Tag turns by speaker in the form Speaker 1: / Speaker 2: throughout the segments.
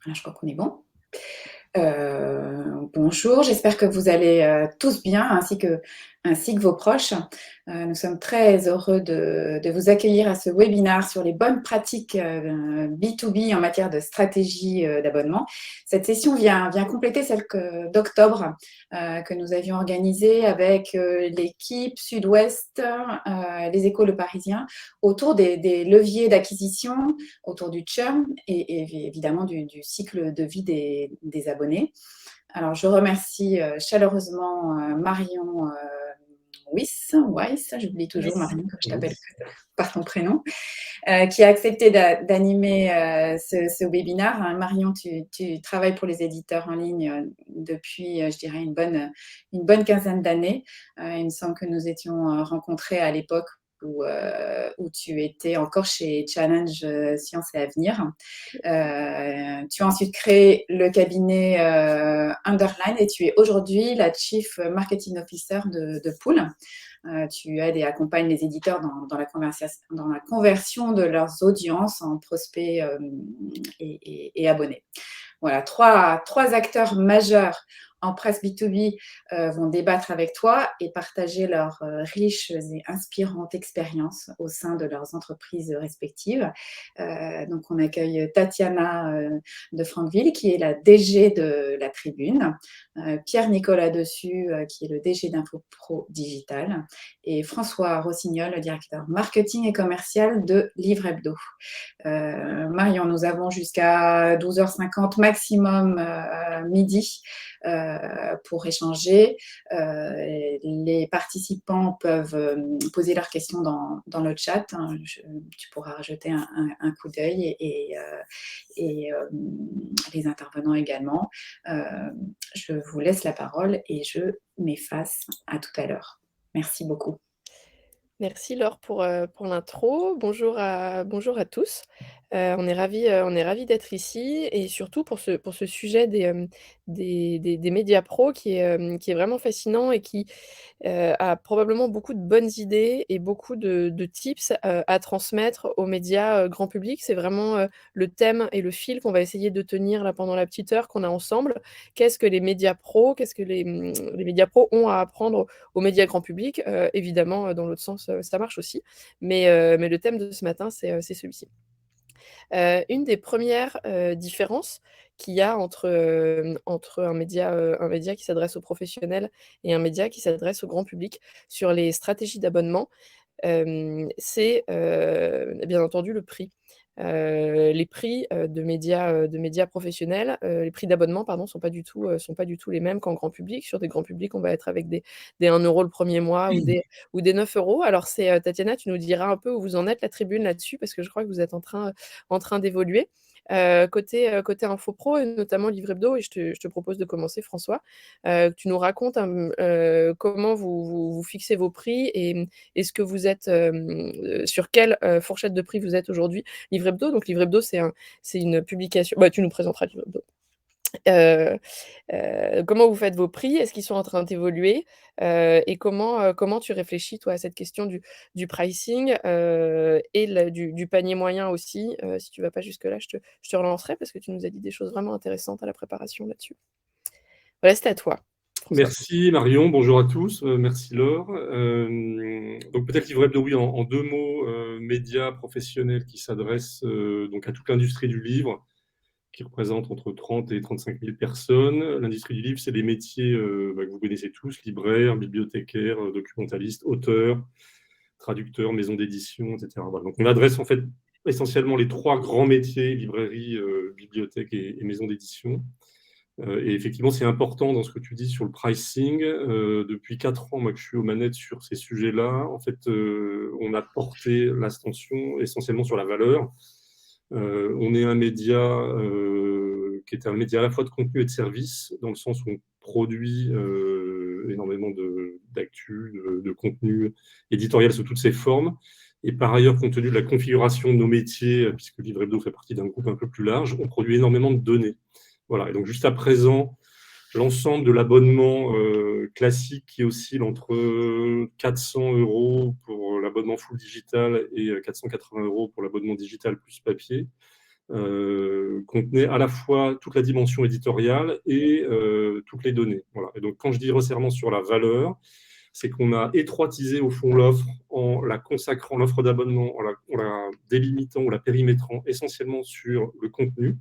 Speaker 1: Voilà, je crois qu'on est bon. Bonjour, j'espère que vous allez tous bien, ainsi que vos proches. Nous sommes très heureux de vous accueillir à ce webinaire sur les bonnes pratiques B2B en matière de stratégie d'abonnement. Cette session vient compléter celle d'octobre que nous avions organisée avec l'équipe Sud-Ouest, les Échos Le Parisien, autour des leviers d'acquisition, autour du churn et évidemment du cycle de vie des abonnés. Alors, je remercie chaleureusement Marion Weiss, j'oublie toujours Marion, comme je t'appelle par ton prénom, qui a accepté d'animer ce webinaire. Marion, tu travailles pour les éditeurs en ligne depuis, je dirais, une bonne quinzaine d'années. Il me semble que nous étions rencontrés à l'époque où tu étais encore chez Challenge Sciences et Avenir. Tu as ensuite créé le cabinet Underline et tu es aujourd'hui la Chief Marketing Officer de Pool. Tu aides et accompagnes les éditeurs dans la conversion de leurs audiences en prospects et abonnés. Voilà, trois acteurs majeurs en presse B2B vont débattre avec toi et partager leurs riches et inspirantes expériences au sein de leurs entreprises respectives. Donc, on accueille Tatiana de Franqueville, qui est la DG de la Tribune, Pierre-Nicolas Dessus, qui est le DG d'InfoPro Digital, et François Rossignol, le directeur marketing et commercial de Livre Hebdo. Marion, nous avons jusqu'à 12h50 maximum midi pour échanger. Les participants peuvent poser leurs questions dans le chat. Tu pourras jeter un coup d'œil et les intervenants également. Je vous laisse la parole et je m'efface à tout à l'heure. Merci beaucoup.
Speaker 2: Merci Laure pour l'intro. Bonjour à tous. On est ravis d'être ici et surtout pour ce sujet des médias pro qui est vraiment fascinant et qui a probablement beaucoup de bonnes idées et beaucoup de tips à transmettre aux médias grand public. C'est vraiment le thème et le fil qu'on va essayer de tenir là pendant la petite heure qu'on a ensemble. Qu'est-ce que les médias pro, qu'est-ce que les médias pro ont à apprendre aux médias grand public? Évidemment, dans l'autre sens, ça marche aussi. Mais le thème de ce matin, c'est celui-ci. Une des premières différences qu'il y a entre un média qui s'adresse aux professionnels et un média qui s'adresse au grand public sur les stratégies d'abonnement, c'est bien entendu le prix. Les prix de médias professionnels, les prix d'abonnement, pardon, sont pas du tout les mêmes qu'en grand public. Sur des grands publics, on va être avec des 1 € le premier mois ou des 9 €. Alors Tatiana, tu nous diras un peu où vous en êtes, la Tribune, là-dessus, parce que je crois que vous êtes en train d'évoluer. Côté Infopro et notamment Livre Hebdo, et je te propose de commencer, François, que tu nous racontes comment vous fixez vos prix et ce que vous êtes, sur quelle fourchette de prix vous êtes aujourd'hui. Livre Hebdo, donc Livre Hebdo, c'est une publication. Bah, tu nous présenteras Livre Hebdo. Comment vous faites vos prix? Est-ce qu'ils sont en train d'évoluer? Et comment tu réfléchis, toi, à cette question du pricing, et du panier moyen aussi? Si tu vas pas jusque-là, je te relancerai parce que tu nous as dit des choses vraiment intéressantes à la préparation là-dessus. Voilà, c'est à toi, François.
Speaker 3: Merci Marion, bonjour à tous, merci Laure. Donc peut-être Livre Hebdo, oui, en 2 mots, médias professionnels qui s'adressent donc à toute l'industrie du livre, qui représente entre 30 et 35 000 personnes. L'industrie du livre, c'est des métiers que vous connaissez tous, libraires, bibliothécaires, documentalistes, auteurs, traducteurs, maisons d'édition, etc. Voilà. Donc on adresse en fait essentiellement les 3 grands métiers, librairie, bibliothèque et maison d'édition. Et effectivement, c'est important dans ce que tu dis sur le pricing. Depuis 4 ans, moi, que je suis aux manettes sur ces sujets-là, en fait, on a porté l'attention essentiellement sur la valeur. On est un média qui est un média à la fois de contenu et de service, dans le sens où on produit énormément d'actu, de contenu éditorial sous toutes ses formes. Et par ailleurs, compte tenu de la configuration de nos métiers, puisque Livre Hebdo fait partie d'un groupe un peu plus large, on produit énormément de données. Voilà. Et donc, juste à présent, l'ensemble de l'abonnement classique qui oscille entre 400 € pour l'abonnement full digital et 480 € pour l'abonnement digital plus papier contenait à la fois toute la dimension éditoriale et toutes les données. Voilà. Et donc, quand je dis resserrement sur la valeur, c'est qu'on a étroitisé au fond l'offre en la consacrant, l'offre d'abonnement, en la délimitant ou la périmétrant essentiellement sur le contenu.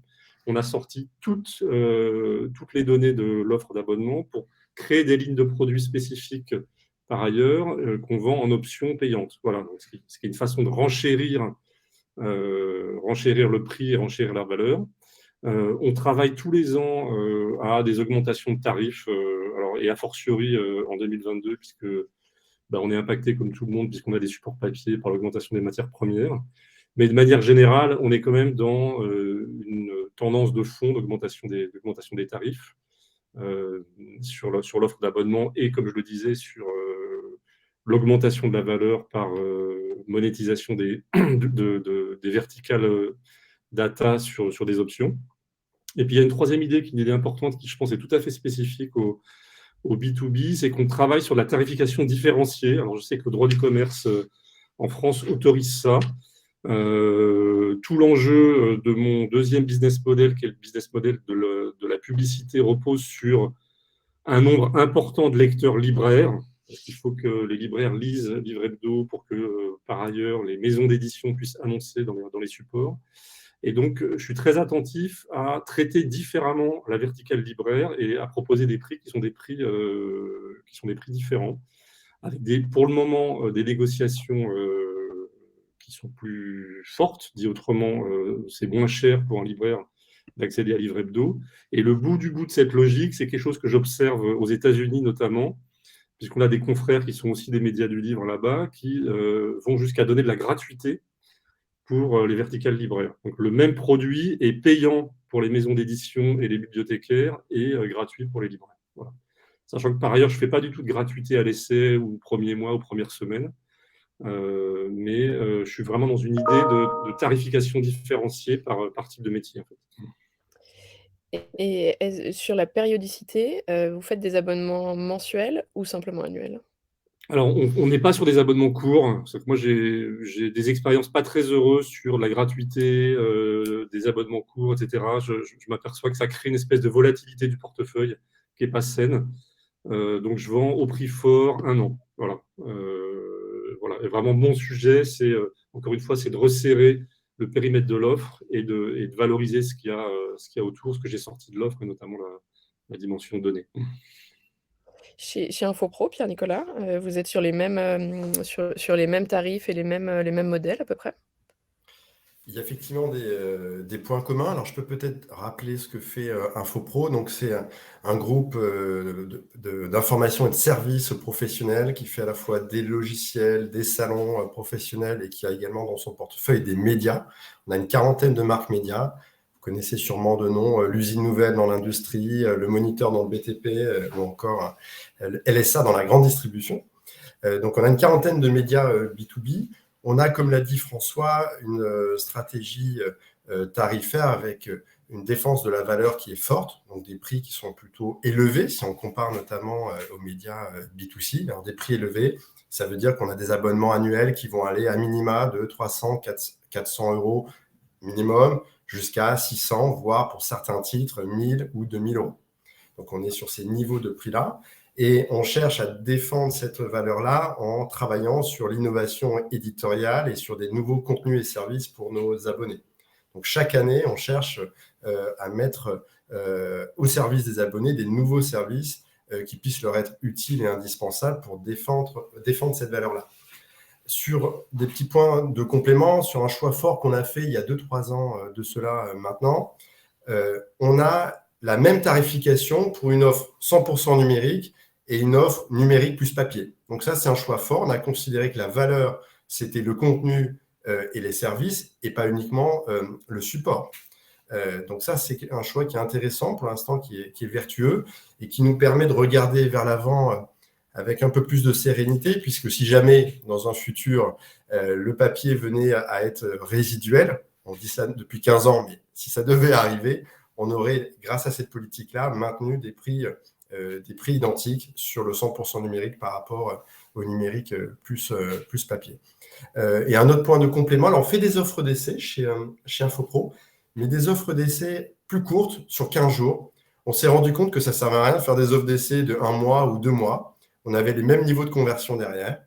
Speaker 3: On a sorti toutes les données de l'offre d'abonnement pour créer des lignes de produits spécifiques par ailleurs qu'on vend en options payantes. Voilà, donc, ce qui est une façon de renchérir le prix et renchérir la valeur. On travaille tous les ans à des augmentations de tarifs, alors, et a fortiori en 2022, puisque on est impacté comme tout le monde, puisqu'on a des supports papier par l'augmentation des matières premières. Mais de manière générale, on est quand même dans une tendance de fond d'augmentation des tarifs sur l'offre d'abonnement et, comme je le disais, sur l'augmentation de la valeur par monétisation des verticales data sur des options. Et puis, il y a une troisième idée qui est importante, qui, je pense, est tout à fait spécifique au B2B, c'est qu'on travaille sur la tarification différenciée. Alors, je sais que le droit du commerce en France autorise ça. Tout l'enjeu de mon deuxième business model, qui est le business model de la publicité, repose sur un nombre important de lecteurs libraires. Parce qu'il faut que les libraires lisent Livre Hebdo pour que, par ailleurs, les maisons d'édition puissent annoncer dans les supports. Et donc, je suis très attentif à traiter différemment la verticale libraire et à proposer des prix qui sont des prix différents, avec pour le moment des négociations qui sont plus fortes. Dit autrement, c'est moins cher pour un libraire d'accéder à Livre Hebdo. Et le bout du bout de cette logique, c'est quelque chose que j'observe aux États-Unis notamment, puisqu'on a des confrères qui sont aussi des médias du livre là-bas, qui vont jusqu'à donner de la gratuité pour les verticales libraires. Donc, le même produit est payant pour les maisons d'édition et les bibliothécaires et gratuit pour les libraires. Voilà. Sachant que par ailleurs, je ne fais pas du tout de gratuité à l'essai ou au premier mois ou première semaine, mais je suis vraiment dans une idée de tarification différenciée par type de métier. En fait.
Speaker 2: Et sur la périodicité, vous faites des abonnements mensuels ou simplement annuels?
Speaker 3: Alors, on n'est pas sur des abonnements courts. C'est que moi, j'ai des expériences pas très heureuses sur la gratuité, des abonnements courts, etc. Je m'aperçois que ça crée une espèce de volatilité du portefeuille qui n'est pas saine. Donc, je vends au prix fort 1 an. Voilà. Voilà. Et vraiment, mon sujet, encore une fois, c'est de resserrer le périmètre de l'offre et de valoriser ce qu'il y a autour, ce que j'ai sorti de l'offre, et notamment la dimension donnée.
Speaker 2: Chez Infopro, Pierre-Nicolas, vous êtes sur les mêmes, sur les mêmes tarifs et les mêmes modèles à peu près?
Speaker 4: Il y a effectivement des points communs. Alors, je peux peut-être rappeler ce que fait Infopro. Donc, c'est un groupe d'information et de services professionnels qui fait à la fois des logiciels, des salons professionnels et qui a également dans son portefeuille des médias. On a une quarantaine de marques médias. Vous connaissez sûrement de nom l'usine nouvelle dans l'industrie, le moniteur dans le BTP ou encore LSA dans la grande distribution. Donc, on a une quarantaine de médias B2B. On a, comme l'a dit François, une stratégie tarifaire avec une défense de la valeur qui est forte, donc des prix qui sont plutôt élevés, si on compare notamment aux médias B2C. Alors, des prix élevés, ça veut dire qu'on a des abonnements annuels qui vont aller à minima de 300, 400 euros minimum, jusqu'à 600, voire pour certains titres, 1000 ou 2000 euros. Donc, on est sur ces niveaux de prix-là. Et on cherche à défendre cette valeur-là en travaillant sur l'innovation éditoriale et sur des nouveaux contenus et services pour nos abonnés. Donc, chaque année, on cherche à mettre au service des abonnés des nouveaux services qui puissent leur être utiles et indispensables pour défendre cette valeur-là. Sur des petits points de complément, sur un choix fort qu'on a fait il y a 2-3 ans de cela maintenant, on a la même tarification pour une offre 100% numérique et une offre numérique plus papier. Donc ça, c'est un choix fort. On a considéré que la valeur, c'était le contenu et les services et pas uniquement le support. Donc ça, c'est un choix qui est intéressant pour l'instant, qui est vertueux et qui nous permet de regarder vers l'avant avec un peu plus de sérénité, puisque si jamais, dans un futur, le papier venait à être résiduel, on dit ça depuis 15 ans, mais si ça devait arriver, on aurait, grâce à cette politique-là, maintenu des prix identiques sur le 100% numérique par rapport au numérique plus papier. Et un autre point de complément, alors on fait des offres d'essai chez Infopro, mais des offres d'essai plus courtes, sur 15 jours. On s'est rendu compte que ça ne servait à rien de faire des offres d'essai de 1 mois ou 2 mois. On avait les mêmes niveaux de conversion derrière.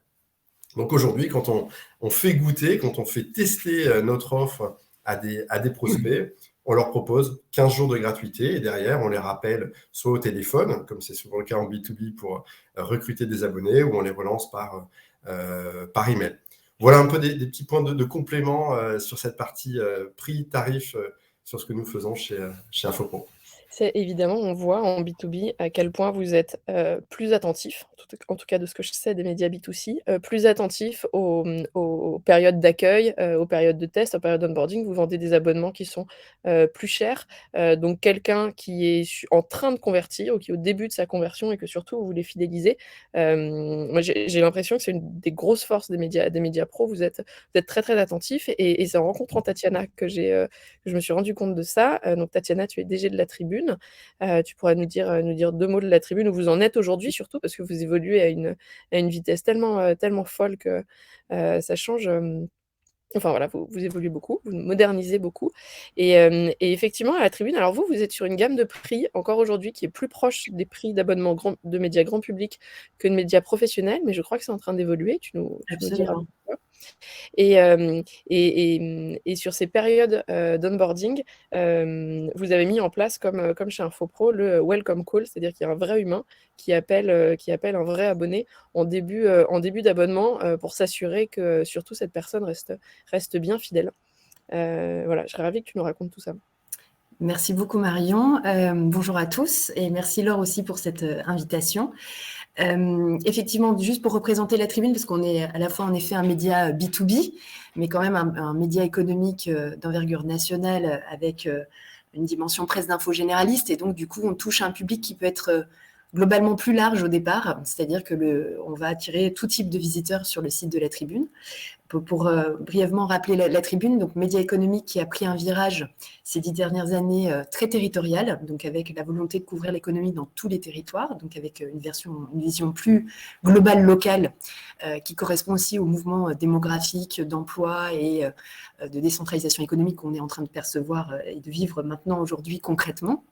Speaker 4: Donc aujourd'hui, quand on fait goûter, quand on fait tester notre offre à des prospects, on leur propose 15 jours de gratuité et derrière, on les rappelle soit au téléphone, comme c'est souvent le cas en B2B pour recruter des abonnés, ou on les relance par email. Voilà un peu des petits points de complément sur cette partie prix-tarif sur ce que nous faisons chez Infopro.
Speaker 2: C'est évidemment, on voit en B2B à quel point vous êtes, plus attentif, en tout cas de ce que je sais des médias B2C, plus attentif aux périodes d'accueil, aux périodes de test, aux périodes d'onboarding. Vous vendez des abonnements qui sont, plus chers, donc quelqu'un qui est en train de convertir ou qui est au début de sa conversion et que surtout vous voulez fidéliser, moi j'ai l'impression que c'est une des grosses forces des médias pro. Vous êtes très, très attentif et c'est en rencontrant Tatiana que je me suis rendu compte de ça. Donc Tatiana, tu es DG de La Tribune. Tu pourrais nous dire 2 mots de La Tribune, où vous en êtes aujourd'hui, surtout parce que vous évoluez à une vitesse tellement folle que ça change, enfin voilà, vous évoluez beaucoup, vous modernisez beaucoup et effectivement à La Tribune, alors vous êtes sur une gamme de prix encore aujourd'hui qui est plus proche des prix d'abonnement de médias grand public que de médias professionnels, mais je crois que c'est en train d'évoluer. Tu nous diras
Speaker 5: Absolument.
Speaker 2: pourquoi. Et sur ces périodes d'onboarding, vous avez mis en place, comme chez Infopro, le welcome call, c'est-à-dire qu'il y a un vrai humain qui appelle un vrai abonné en début d'abonnement pour s'assurer que surtout cette personne reste bien fidèle. Voilà, je serais ravie que tu nous racontes tout ça.
Speaker 5: Merci beaucoup Marion. Bonjour à tous et merci Laure aussi pour cette invitation. Effectivement, juste pour représenter La Tribune, parce qu'on est à la fois en effet un média B2B, mais quand même un média économique d'envergure nationale avec une dimension presse d'info généraliste. Et donc, du coup, on touche un public qui peut être globalement plus large au départ, c'est-à-dire que on va attirer tout type de visiteurs sur le site de La Tribune. Pour brièvement rappeler la Tribune, donc média économique qui a pris un virage ces 10 dernières années très territorial, donc avec la volonté de couvrir l'économie dans tous les territoires, donc avec une vision plus globale, locale, qui correspond aussi au mouvement démographique, d'emploi et de décentralisation économique qu'on est en train de percevoir et de vivre maintenant aujourd'hui concrètement.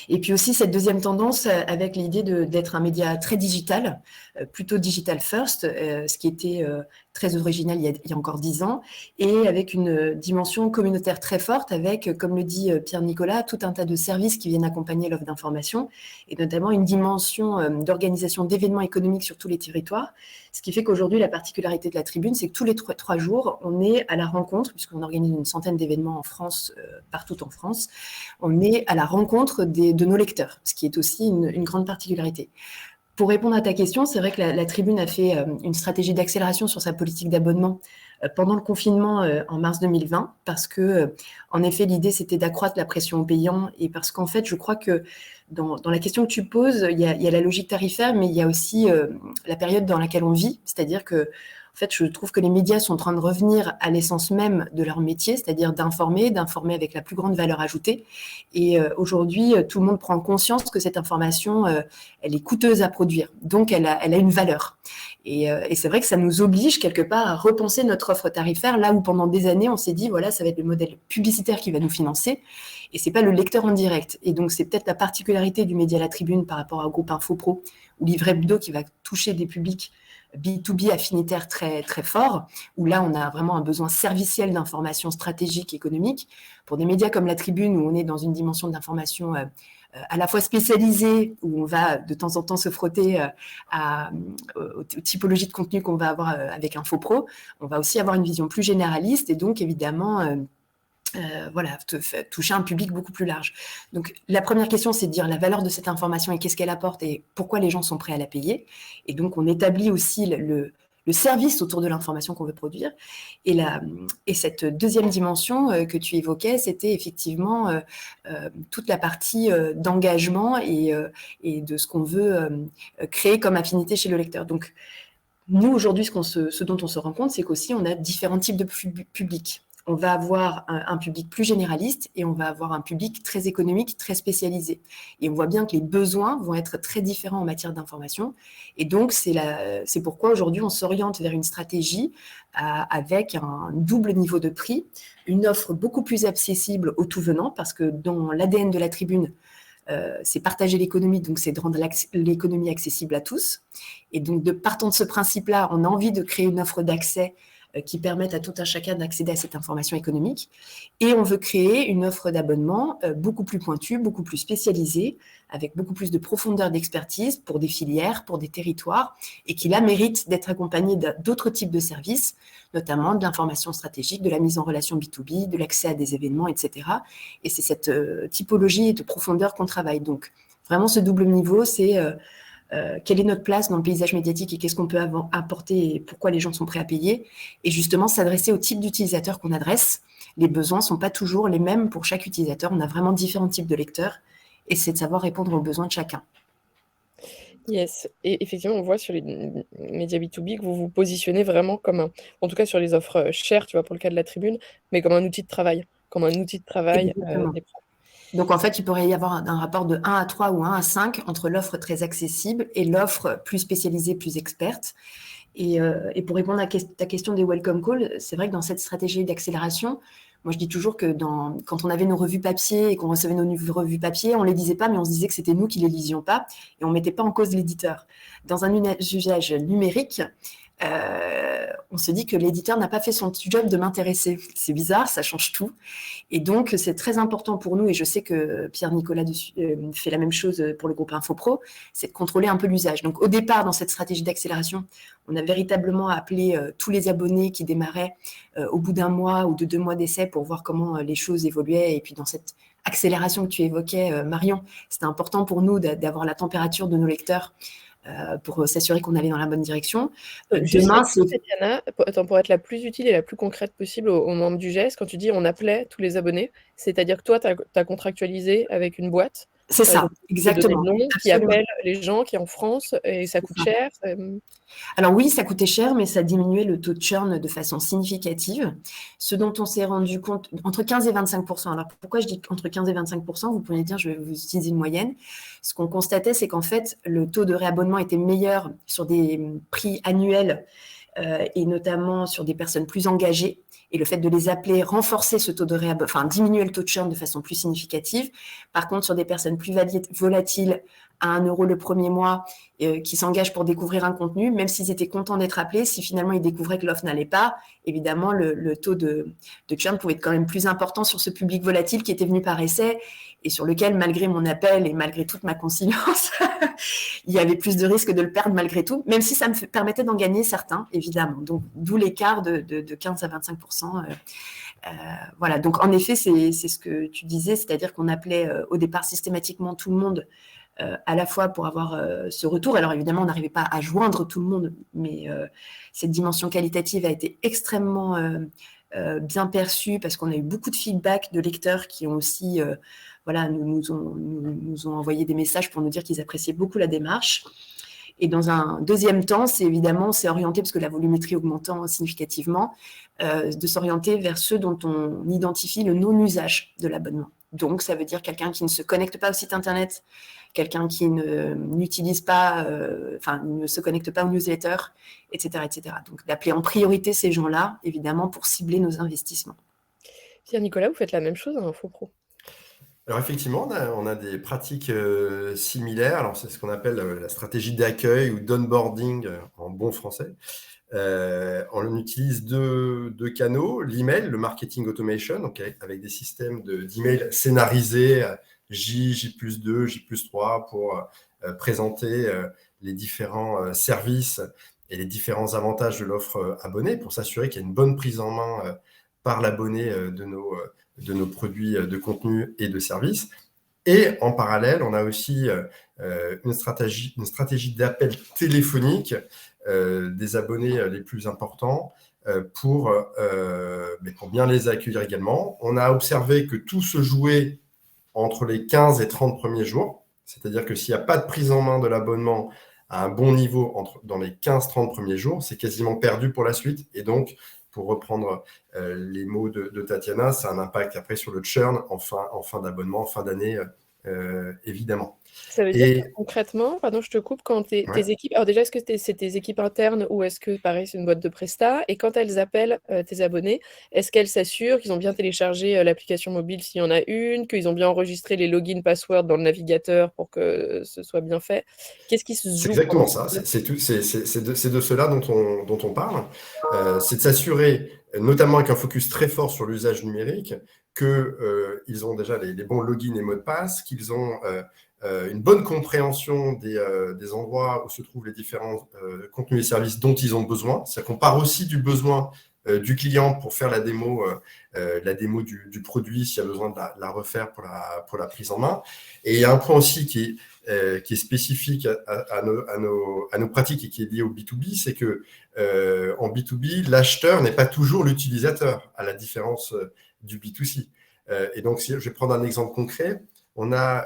Speaker 5: Et puis aussi cette deuxième tendance avec l'idée d'être un média très digital, plutôt digital first, ce qui était très original il y a encore 10 ans, et avec une dimension communautaire très forte avec, comme le dit Pierre-Nicolas, tout un tas de services qui viennent accompagner l'offre d'information, et notamment une dimension d'organisation d'événements économiques sur tous les territoires, ce qui fait qu'aujourd'hui, la particularité de La Tribune, c'est que tous les 3 jours, on est à la rencontre, puisqu'on organise une centaine d'événements en France, partout en France, on est à la rencontre de nos lecteurs, ce qui est aussi une grande particularité. Pour répondre à ta question, c'est vrai que la Tribune a fait une stratégie d'accélération sur sa politique d'abonnement pendant le confinement en mars 2020, parce que, en effet, l'idée, c'était d'accroître la pression aux payants, et parce qu'en fait, je crois que dans la question que tu poses, il y a la logique tarifaire, mais il y a aussi la période dans laquelle on vit, c'est-à-dire que, en fait, je trouve que les médias sont en train de revenir à l'essence même de leur métier, c'est-à-dire d'informer avec la plus grande valeur ajoutée. Et aujourd'hui, tout le monde prend conscience que cette information, elle est coûteuse à produire, donc elle a une valeur. Et c'est vrai que ça nous oblige quelque part à repenser notre offre tarifaire, là où pendant des années, on s'est dit, voilà, ça va être le modèle publicitaire qui va nous financer, et c'est pas le lecteur en direct. Et donc, c'est peut-être la particularité du média La Tribune par rapport au groupe Infopro ou Livre Hebdo qui va toucher des publics B2B affinitaire très, très fort, où là, on a vraiment un besoin serviciel d'information stratégique, économique. Pour des médias comme La Tribune, où on est dans une dimension d'information à la fois spécialisée, où on va de temps en temps se frotter aux typologies de contenu qu'on va avoir avec Infopro, on va aussi avoir une vision plus généraliste et donc évidemment voilà, toucher un public beaucoup plus large. Donc, la première question, c'est de dire la valeur de cette information et qu'est-ce qu'elle apporte et pourquoi les gens sont prêts à la payer. Et donc, on établit aussi le service autour de l'information qu'on veut produire. Et cette deuxième dimension que tu évoquais, c'était effectivement toute la partie d'engagement et de ce qu'on veut créer comme affinité chez le lecteur. Donc, nous, aujourd'hui, ce dont on se rend compte, c'est qu'aussi, on a différents types de publics. on va avoir un public plus généraliste et on va avoir un public très économique, très spécialisé. Et on voit bien que les besoins vont être très différents en matière d'information. Et donc, c'est pourquoi aujourd'hui, on s'oriente vers une stratégie avec un double niveau de prix, une offre beaucoup plus accessible aux tout-venants, parce que dans l'ADN de la Tribune, c'est partager l'économie, donc c'est de rendre l'économie accessible à tous. Et donc, partant de ce principe-là, on a envie de créer une offre d'accès qui permettent à tout un chacun d'accéder à cette information économique. Et on veut créer une offre d'abonnement beaucoup plus pointue, beaucoup plus spécialisée, avec beaucoup plus de profondeur d'expertise pour des filières, pour des territoires, et qui là mérite d'être accompagnée d'autres types de services, notamment de l'information stratégique, de la mise en relation B2B, de l'accès à des événements, etc. Et c'est cette typologie de profondeur qu'on travaille. Donc, vraiment, ce double niveau, c'est quelle est notre place dans le paysage médiatique et qu'est-ce qu'on peut apporter et pourquoi les gens sont prêts à payer. Et justement, s'adresser au type d'utilisateur qu'on adresse. Les besoins ne sont pas toujours les mêmes pour chaque utilisateur. On a vraiment différents types de lecteurs et c'est de savoir répondre aux besoins de chacun.
Speaker 2: Yes. Et effectivement, on voit sur les médias B2B que vous vous positionnez vraiment comme en tout cas sur les offres chères, tu vois, pour le cas de la Tribune, mais comme un outil de travail. Des pros.
Speaker 5: Donc, en fait, il pourrait y avoir un rapport de 1 à 3 ou 1 à 5 entre l'offre très accessible et l'offre plus spécialisée, plus experte. Et pour répondre à ta question des welcome calls, c'est vrai que dans cette stratégie d'accélération, moi, je dis toujours que quand on avait nos revues papier et qu'on recevait nos revues papier, on ne les disait pas, mais on se disait que c'était nous qui ne les lisions pas et on ne mettait pas en cause l'éditeur. Dans un usage numérique, on se dit que l'éditeur n'a pas fait son job de m'intéresser. C'est bizarre, ça change tout. Et donc, c'est très important pour nous, et je sais que Pierre-Nicolas fait la même chose pour le groupe InfoPro, c'est de contrôler un peu l'usage. Donc, au départ, dans cette stratégie d'accélération, on a véritablement appelé tous les abonnés qui démarraient au bout d'1 mois ou de 2 mois d'essai pour voir comment les choses évoluaient. Et puis, dans cette accélération que tu évoquais, Marion, c'était important pour nous d'avoir la température de nos lecteurs pour s'assurer qu'on allait dans la bonne direction.
Speaker 2: Demain, Tatiana, pour être la plus utile et la plus concrète possible aux membres du GES, quand tu dis on appelait tous les abonnés, c'est-à-dire que toi, tu as contractualisé avec une boîte.
Speaker 5: C'est ça, exactement.
Speaker 2: Qui appelle les gens qui est en France et ça coûte cher.
Speaker 5: Alors oui, ça coûtait cher, mais ça diminuait le taux de churn de façon significative. Ce dont on s'est rendu compte, entre 15 et 25%. Alors pourquoi je dis entre 15 et 25%? Vous pourriez dire, je vais vous utiliser une moyenne. Ce qu'on constatait, c'est qu'en fait, le taux de réabonnement était meilleur sur des prix annuels et notamment sur des personnes plus engagées. Et le fait de les appeler renforçait ce taux de diminuer le taux de churn de façon plus significative. Par contre, sur des personnes plus volatiles, à 1 € le premier mois, qui s'engagent pour découvrir un contenu, même s'ils étaient contents d'être appelés, si finalement ils découvraient que l'offre n'allait pas, évidemment, le taux de churn pouvait être quand même plus important sur ce public volatile qui était venu par essai et sur lequel, malgré mon appel et malgré toute ma conciliance, il y avait plus de risques de le perdre malgré tout, même si ça me permettait d'en gagner certains, évidemment. Donc, d'où l'écart de 15 à 25%. Voilà, donc en effet, c'est ce que tu disais, c'est-à-dire qu'on appelait au départ systématiquement tout le monde à la fois pour avoir ce retour. Alors évidemment, on n'arrivait pas à joindre tout le monde, mais cette dimension qualitative a été extrêmement bien perçue parce qu'on a eu beaucoup de feedback de lecteurs qui ont aussi nous ont envoyé des messages pour nous dire qu'ils appréciaient beaucoup la démarche. Et dans un deuxième temps, c'est orienté, parce que la volumétrie augmentant significativement, de s'orienter vers ceux dont on identifie le non-usage de l'abonnement. Donc, ça veut dire quelqu'un qui ne se connecte pas au site Internet, quelqu'un qui n'utilise pas, ne se connecte pas aux newsletters, etc., etc. Donc, d'appeler en priorité ces gens-là, évidemment, pour cibler nos investissements.
Speaker 2: Pierre-Nicolas, vous faites la même chose à InfoPro?
Speaker 4: Alors effectivement, on a des pratiques similaires. Alors c'est ce qu'on appelle la stratégie d'accueil ou d'onboarding en bon français. On utilise deux canaux, l'email, le marketing automation, donc avec des systèmes d'email scénarisés, J+2, J+3 pour présenter les différents services et les différents avantages de l'offre abonnée pour s'assurer qu'il y a une bonne prise en main par l'abonné de nos produits de contenu et de services. Et en parallèle, on a aussi une stratégie d'appel téléphonique des abonnés les plus importants pour bien les accueillir également. On a observé que tout se jouait entre les 15 et 30 premiers jours, c'est-à-dire que s'il n'y a pas de prise en main de l'abonnement à un bon niveau dans les 15-30 premiers jours, c'est quasiment perdu pour la suite. Et donc, pour reprendre les mots de Tatiana, ça a un impact après sur le churn en fin d'abonnement, en fin d'année, évidemment.
Speaker 2: Ça veut dire que concrètement, pardon, je te coupe, quand tes équipes, alors déjà, est-ce que c'est tes équipes internes ou est-ce que, pareil, c'est une boîte de prestat? Et quand elles appellent tes abonnés, est-ce qu'elles s'assurent qu'ils ont bien téléchargé l'application mobile s'il y en a une, qu'ils ont bien enregistré les logins passwords dans le navigateur pour que ce soit bien fait? Qu'est-ce qui se joue?
Speaker 4: C'est exactement ça. C'est de cela dont on parle. C'est de s'assurer, notamment avec un focus très fort sur l'usage numérique, qu'ils ont déjà les bons logins et mots de passe, qu'ils ont une bonne compréhension des endroits où se trouvent les différents contenus et services dont ils ont besoin. C'est-à-dire qu'on part aussi du besoin du client pour faire la démo du produit s'il y a besoin de la refaire pour la prise en main. Et il y a un point aussi qui est spécifique à nos pratiques et qui est lié au B2B, c'est que en B2B, l'acheteur n'est pas toujours l'utilisateur, à la différence du B2C. Et donc, je vais prendre un exemple concret. On a,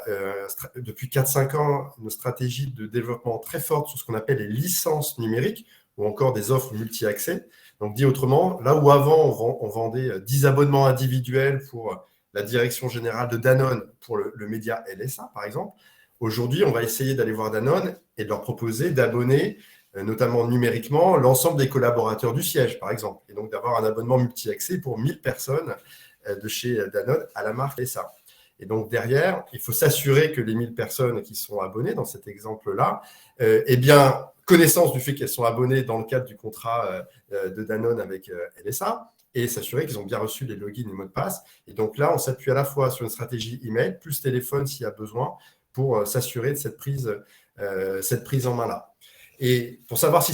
Speaker 4: depuis 4-5 ans, une stratégie de développement très forte sur ce qu'on appelle les licences numériques ou encore des offres multi-accès. Donc, dit autrement, là où avant, on vendait 10 abonnements individuels pour la direction générale de Danone pour le média LSA, par exemple, aujourd'hui, on va essayer d'aller voir Danone et de leur proposer d'abonner, notamment numériquement, l'ensemble des collaborateurs du siège, par exemple. Et donc, d'avoir un abonnement multi-accès pour 1000 personnes de chez Danone à la marque LSA. Et donc, derrière, il faut s'assurer que les 1000 personnes qui sont abonnées dans cet exemple-là aient bien connaissance du fait qu'elles sont abonnées dans le cadre du contrat de Danone avec LSA et s'assurer qu'ils ont bien reçu les logins et mots de passe. Et donc là, on s'appuie à la fois sur une stratégie email plus téléphone s'il y a besoin pour s'assurer de cette prise en main-là. Et pour savoir si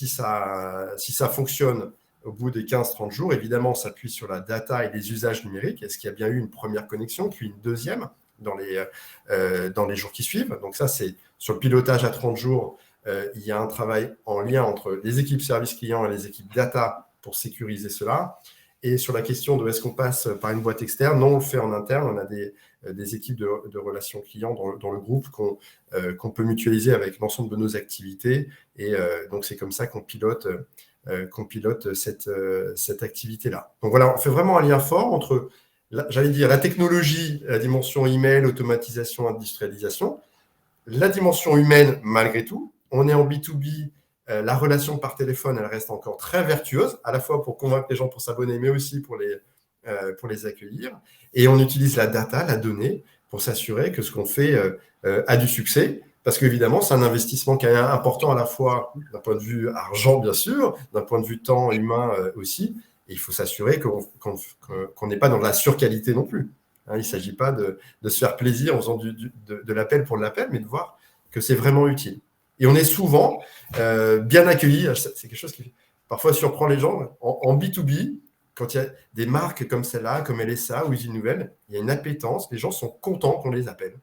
Speaker 4: ça fonctionne au bout des 15-30 jours, évidemment, on s'appuie sur la data et les usages numériques. Est-ce qu'il y a bien eu une première connexion, puis une deuxième dans les jours qui suivent? Donc ça, c'est sur le pilotage à 30 jours. Il y a un travail en lien entre les équipes service client et les équipes data pour sécuriser cela. Et sur la question de est-ce qu'on passe par une boîte externe, non, on le fait en interne. On a des équipes de relations clients dans le groupe qu'on peut mutualiser avec l'ensemble de nos activités. Et donc, c'est comme ça qu'on pilote cette activité-là. Donc voilà, on fait vraiment un lien fort entre, j'allais dire, la technologie, la dimension email, automatisation, industrialisation, la dimension humaine malgré tout. On est en B2B, la relation par téléphone, elle reste encore très vertueuse, à la fois pour convaincre les gens pour s'abonner, mais aussi pour les accueillir. Et on utilise la data, la donnée, pour s'assurer que ce qu'on fait a du succès. Parce qu'évidemment, c'est un investissement qui est important à la fois d'un point de vue argent, bien sûr, d'un point de vue temps humain aussi. Et il faut s'assurer qu'on n'est pas dans la surqualité non plus. Il ne s'agit pas de se faire plaisir en faisant de l'appel pour l'appel, mais de voir que c'est vraiment utile. Et on est souvent bien accueillis. C'est quelque chose qui parfois surprend les gens. En B2B, quand il y a des marques comme celle-là, comme LSA ou Usine Nouvelle, il y a une appétence. Les gens sont contents qu'on les appelle.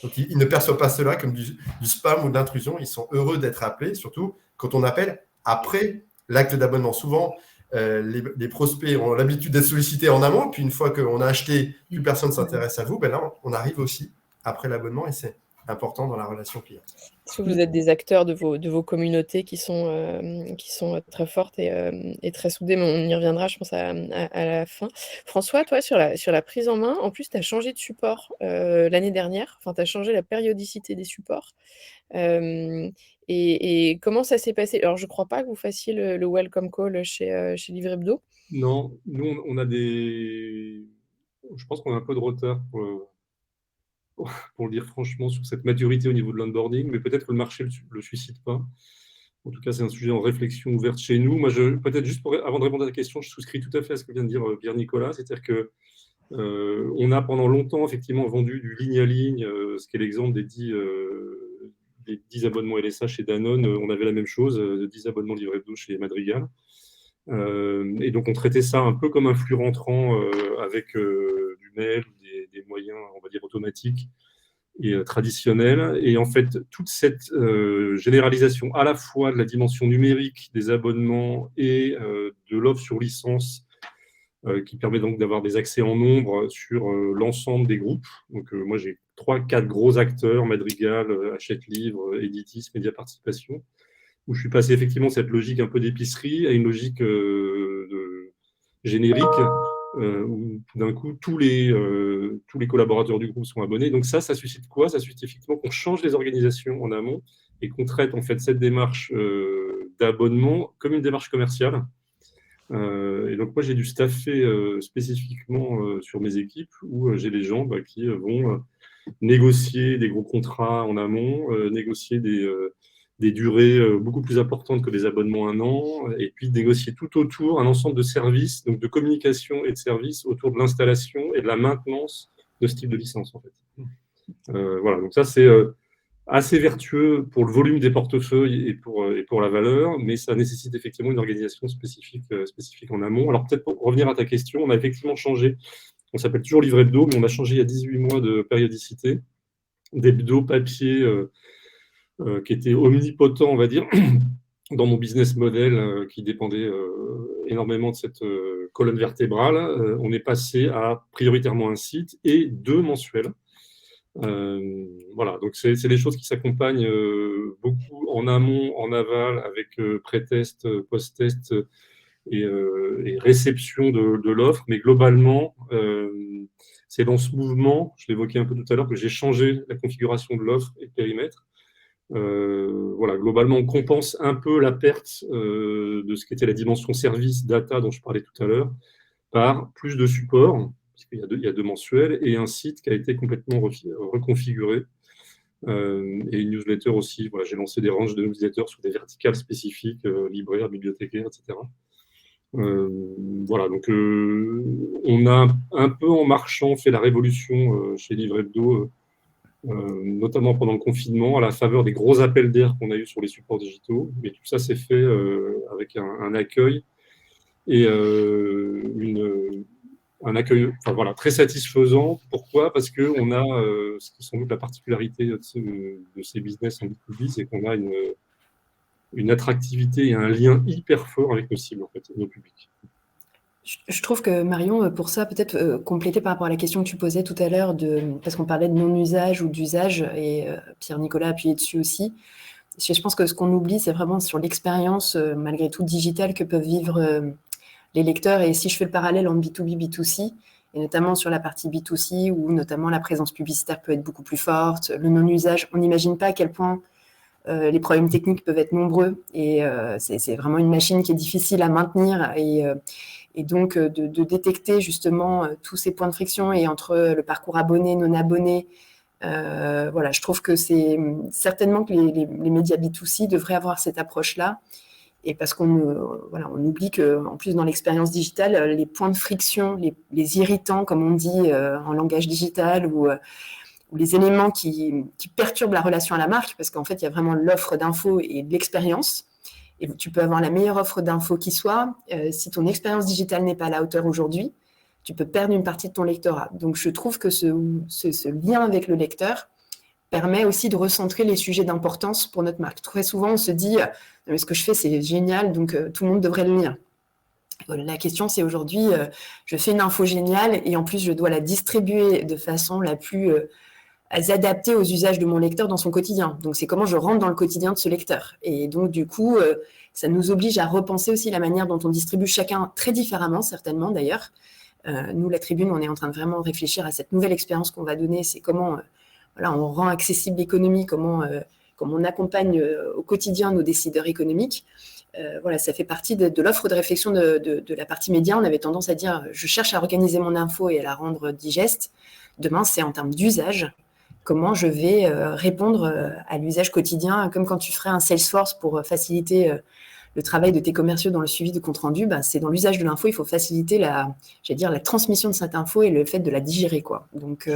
Speaker 4: Donc, ils ne perçoivent pas cela comme du spam ou de l'intrusion. Ils sont heureux d'être appelés, surtout quand on appelle après l'acte d'abonnement. Souvent, les prospects ont l'habitude d'être sollicités en amont. Puis, une fois qu'on a acheté, plus personne ne s'intéresse à vous. Ben là, on arrive aussi après l'abonnement et c'est important dans la relation client.
Speaker 2: Est-ce que vous êtes des acteurs de vos communautés qui sont très fortes et très soudées, mais on y reviendra, je pense, à la fin. François, toi, sur la prise en main, en plus, tu as changé de support l'année dernière. Enfin, tu as changé la périodicité des supports. Et comment ça s'est passé? Alors, je ne crois pas que vous fassiez le welcome call chez Livre Hebdo.
Speaker 3: Non, nous, on a je pense qu'on a un peu de retard pour le dire franchement, sur cette maturité au niveau de l'onboarding, mais peut-être que le marché ne le suscite pas. En tout cas, c'est un sujet en réflexion ouverte chez nous. Moi, peut-être juste avant de répondre à la question, je souscris tout à fait à ce que vient de dire Pierre-Nicolas, c'est-à-dire que on a pendant longtemps effectivement vendu du ligne à ligne, ce qui est l'exemple des 10 abonnements LSA chez Danone. On avait la même chose, 10 abonnements Livre Hebdo chez Madrigal. Et donc, on traitait ça un peu comme un flux rentrant avec du mail, des moyens, on va dire, automatiques et traditionnels. Et en fait, toute cette généralisation à la fois de la dimension numérique des abonnements et de l'offre sur licence qui permet donc d'avoir des accès en nombre sur l'ensemble des groupes. Donc, moi, j'ai 3-4 gros acteurs, Madrigal, Hachette Livre, Editis, Média Participation, où je suis passé effectivement de cette logique un peu d'épicerie à une logique de générique où tout d'un coup, tous les collaborateurs du groupe sont abonnés. Donc ça suscite quoi? Ça suscite effectivement qu'on change les organisations en amont et qu'on traite en fait cette démarche d'abonnement comme une démarche commerciale. Et donc moi, j'ai dû staffer spécifiquement sur mes équipes où j'ai des gens qui vont négocier des gros contrats en amont, négocier des durées beaucoup plus importantes que des abonnements 1 an, et puis négocier tout autour un ensemble de services, donc de communication et de services autour de l'installation et de la maintenance de ce type de licence, en fait. Voilà, donc ça, c'est assez vertueux pour le volume des portefeuilles et pour la valeur, mais ça nécessite effectivement une organisation spécifique en amont. Alors peut-être pour revenir à ta question, on a effectivement changé, on s'appelle toujours livre hebdo, mais on a changé il y a 18 mois de périodicité, d'hebdo papier qui était omnipotent, on va dire, dans mon business model qui dépendait énormément de cette colonne vertébrale. On est passé à prioritairement un site et 2 mensuels. Voilà, donc c'est des choses qui s'accompagnent beaucoup en amont, en aval, avec pré-test, post-test et réception de l'offre. Mais globalement, c'est dans ce mouvement, je l'évoquais un peu tout à l'heure, que j'ai changé la configuration de l'offre et le périmètre. Voilà, globalement, on compense un peu la perte de ce qu'était la dimension service data dont je parlais tout à l'heure par plus de support, puisqu'il y a 2 mensuels, et un site qui a été complètement reconfiguré. Et une newsletter aussi. Voilà, j'ai lancé des ranges de newsletters sur des verticales spécifiques, libraires, bibliothécaires, etc. Voilà, donc on a un peu en marchant fait la révolution chez Livre Hebdo, notamment pendant le confinement, à la faveur des gros appels d'air qu'on a eu sur les supports digitaux. Mais tout ça s'est fait avec un accueil et un accueil voilà, très satisfaisant. Pourquoi? Parce qu'on a, ce qui est sans doute la particularité de ces business en B2B, c'est qu'on a une attractivité et un lien hyper fort avec nos cibles, en fait, nos publics.
Speaker 5: Je trouve que Marion, pour ça, peut-être compléter par rapport à la question que tu posais tout à l'heure, parce qu'on parlait de non-usage ou d'usage, et Pierre-Nicolas a appuyé dessus aussi. Je pense que ce qu'on oublie, c'est vraiment sur l'expérience, malgré tout, digitale que peuvent vivre les lecteurs. Et si je fais le parallèle entre B2B, B2C, et notamment sur la partie B2C, où notamment la présence publicitaire peut être beaucoup plus forte, le non-usage, on n'imagine pas à quel point les problèmes techniques peuvent être nombreux. Et c'est vraiment une machine qui est difficile à maintenir. Et donc, de détecter justement tous ces points de friction et entre le parcours abonné, non abonné, voilà, je trouve que c'est certainement que les médias B2C devraient avoir cette approche-là. Et parce qu'on oublie qu'en plus, dans l'expérience digitale, les points de friction, les irritants, comme on dit en langage digital, ou les éléments qui perturbent la relation à la marque, parce qu'en fait, il y a vraiment l'offre d'infos et de l'expérience. Et tu peux avoir la meilleure offre d'infos qui soit. Si ton expérience digitale n'est pas à la hauteur aujourd'hui, tu peux perdre une partie de ton lectorat. Donc, je trouve que ce lien avec le lecteur permet aussi de recentrer les sujets d'importance pour notre marque. Très souvent, on se dit « ce que je fais, c'est génial, donc tout le monde devrait le lire ». La question, c'est aujourd'hui, je fais une info géniale et en plus, je dois la distribuer de façon la plus adaptée aux usages de mon lecteur dans son quotidien. Donc, c'est comment je rentre dans le quotidien de ce lecteur. Et donc, du coup, ça nous oblige à repenser aussi la manière dont on distribue chacun très différemment, certainement d'ailleurs. Nous, la Tribune, on est en train de vraiment réfléchir à cette nouvelle expérience qu'on va donner. C'est comment on rend accessible l'économie, comment on accompagne au quotidien nos décideurs économiques. Voilà, ça fait partie de l'offre de réflexion de la partie média. On avait tendance à dire je cherche à organiser mon info et à la rendre digeste. Demain, c'est en termes d'usage. Comment je vais répondre à l'usage quotidien, comme quand tu ferais un Salesforce pour faciliter le travail de tes commerciaux dans le suivi de compte rendu. C'est dans l'usage de l'info, il faut faciliter la transmission de cette info et le fait de la digérer, quoi. Donc,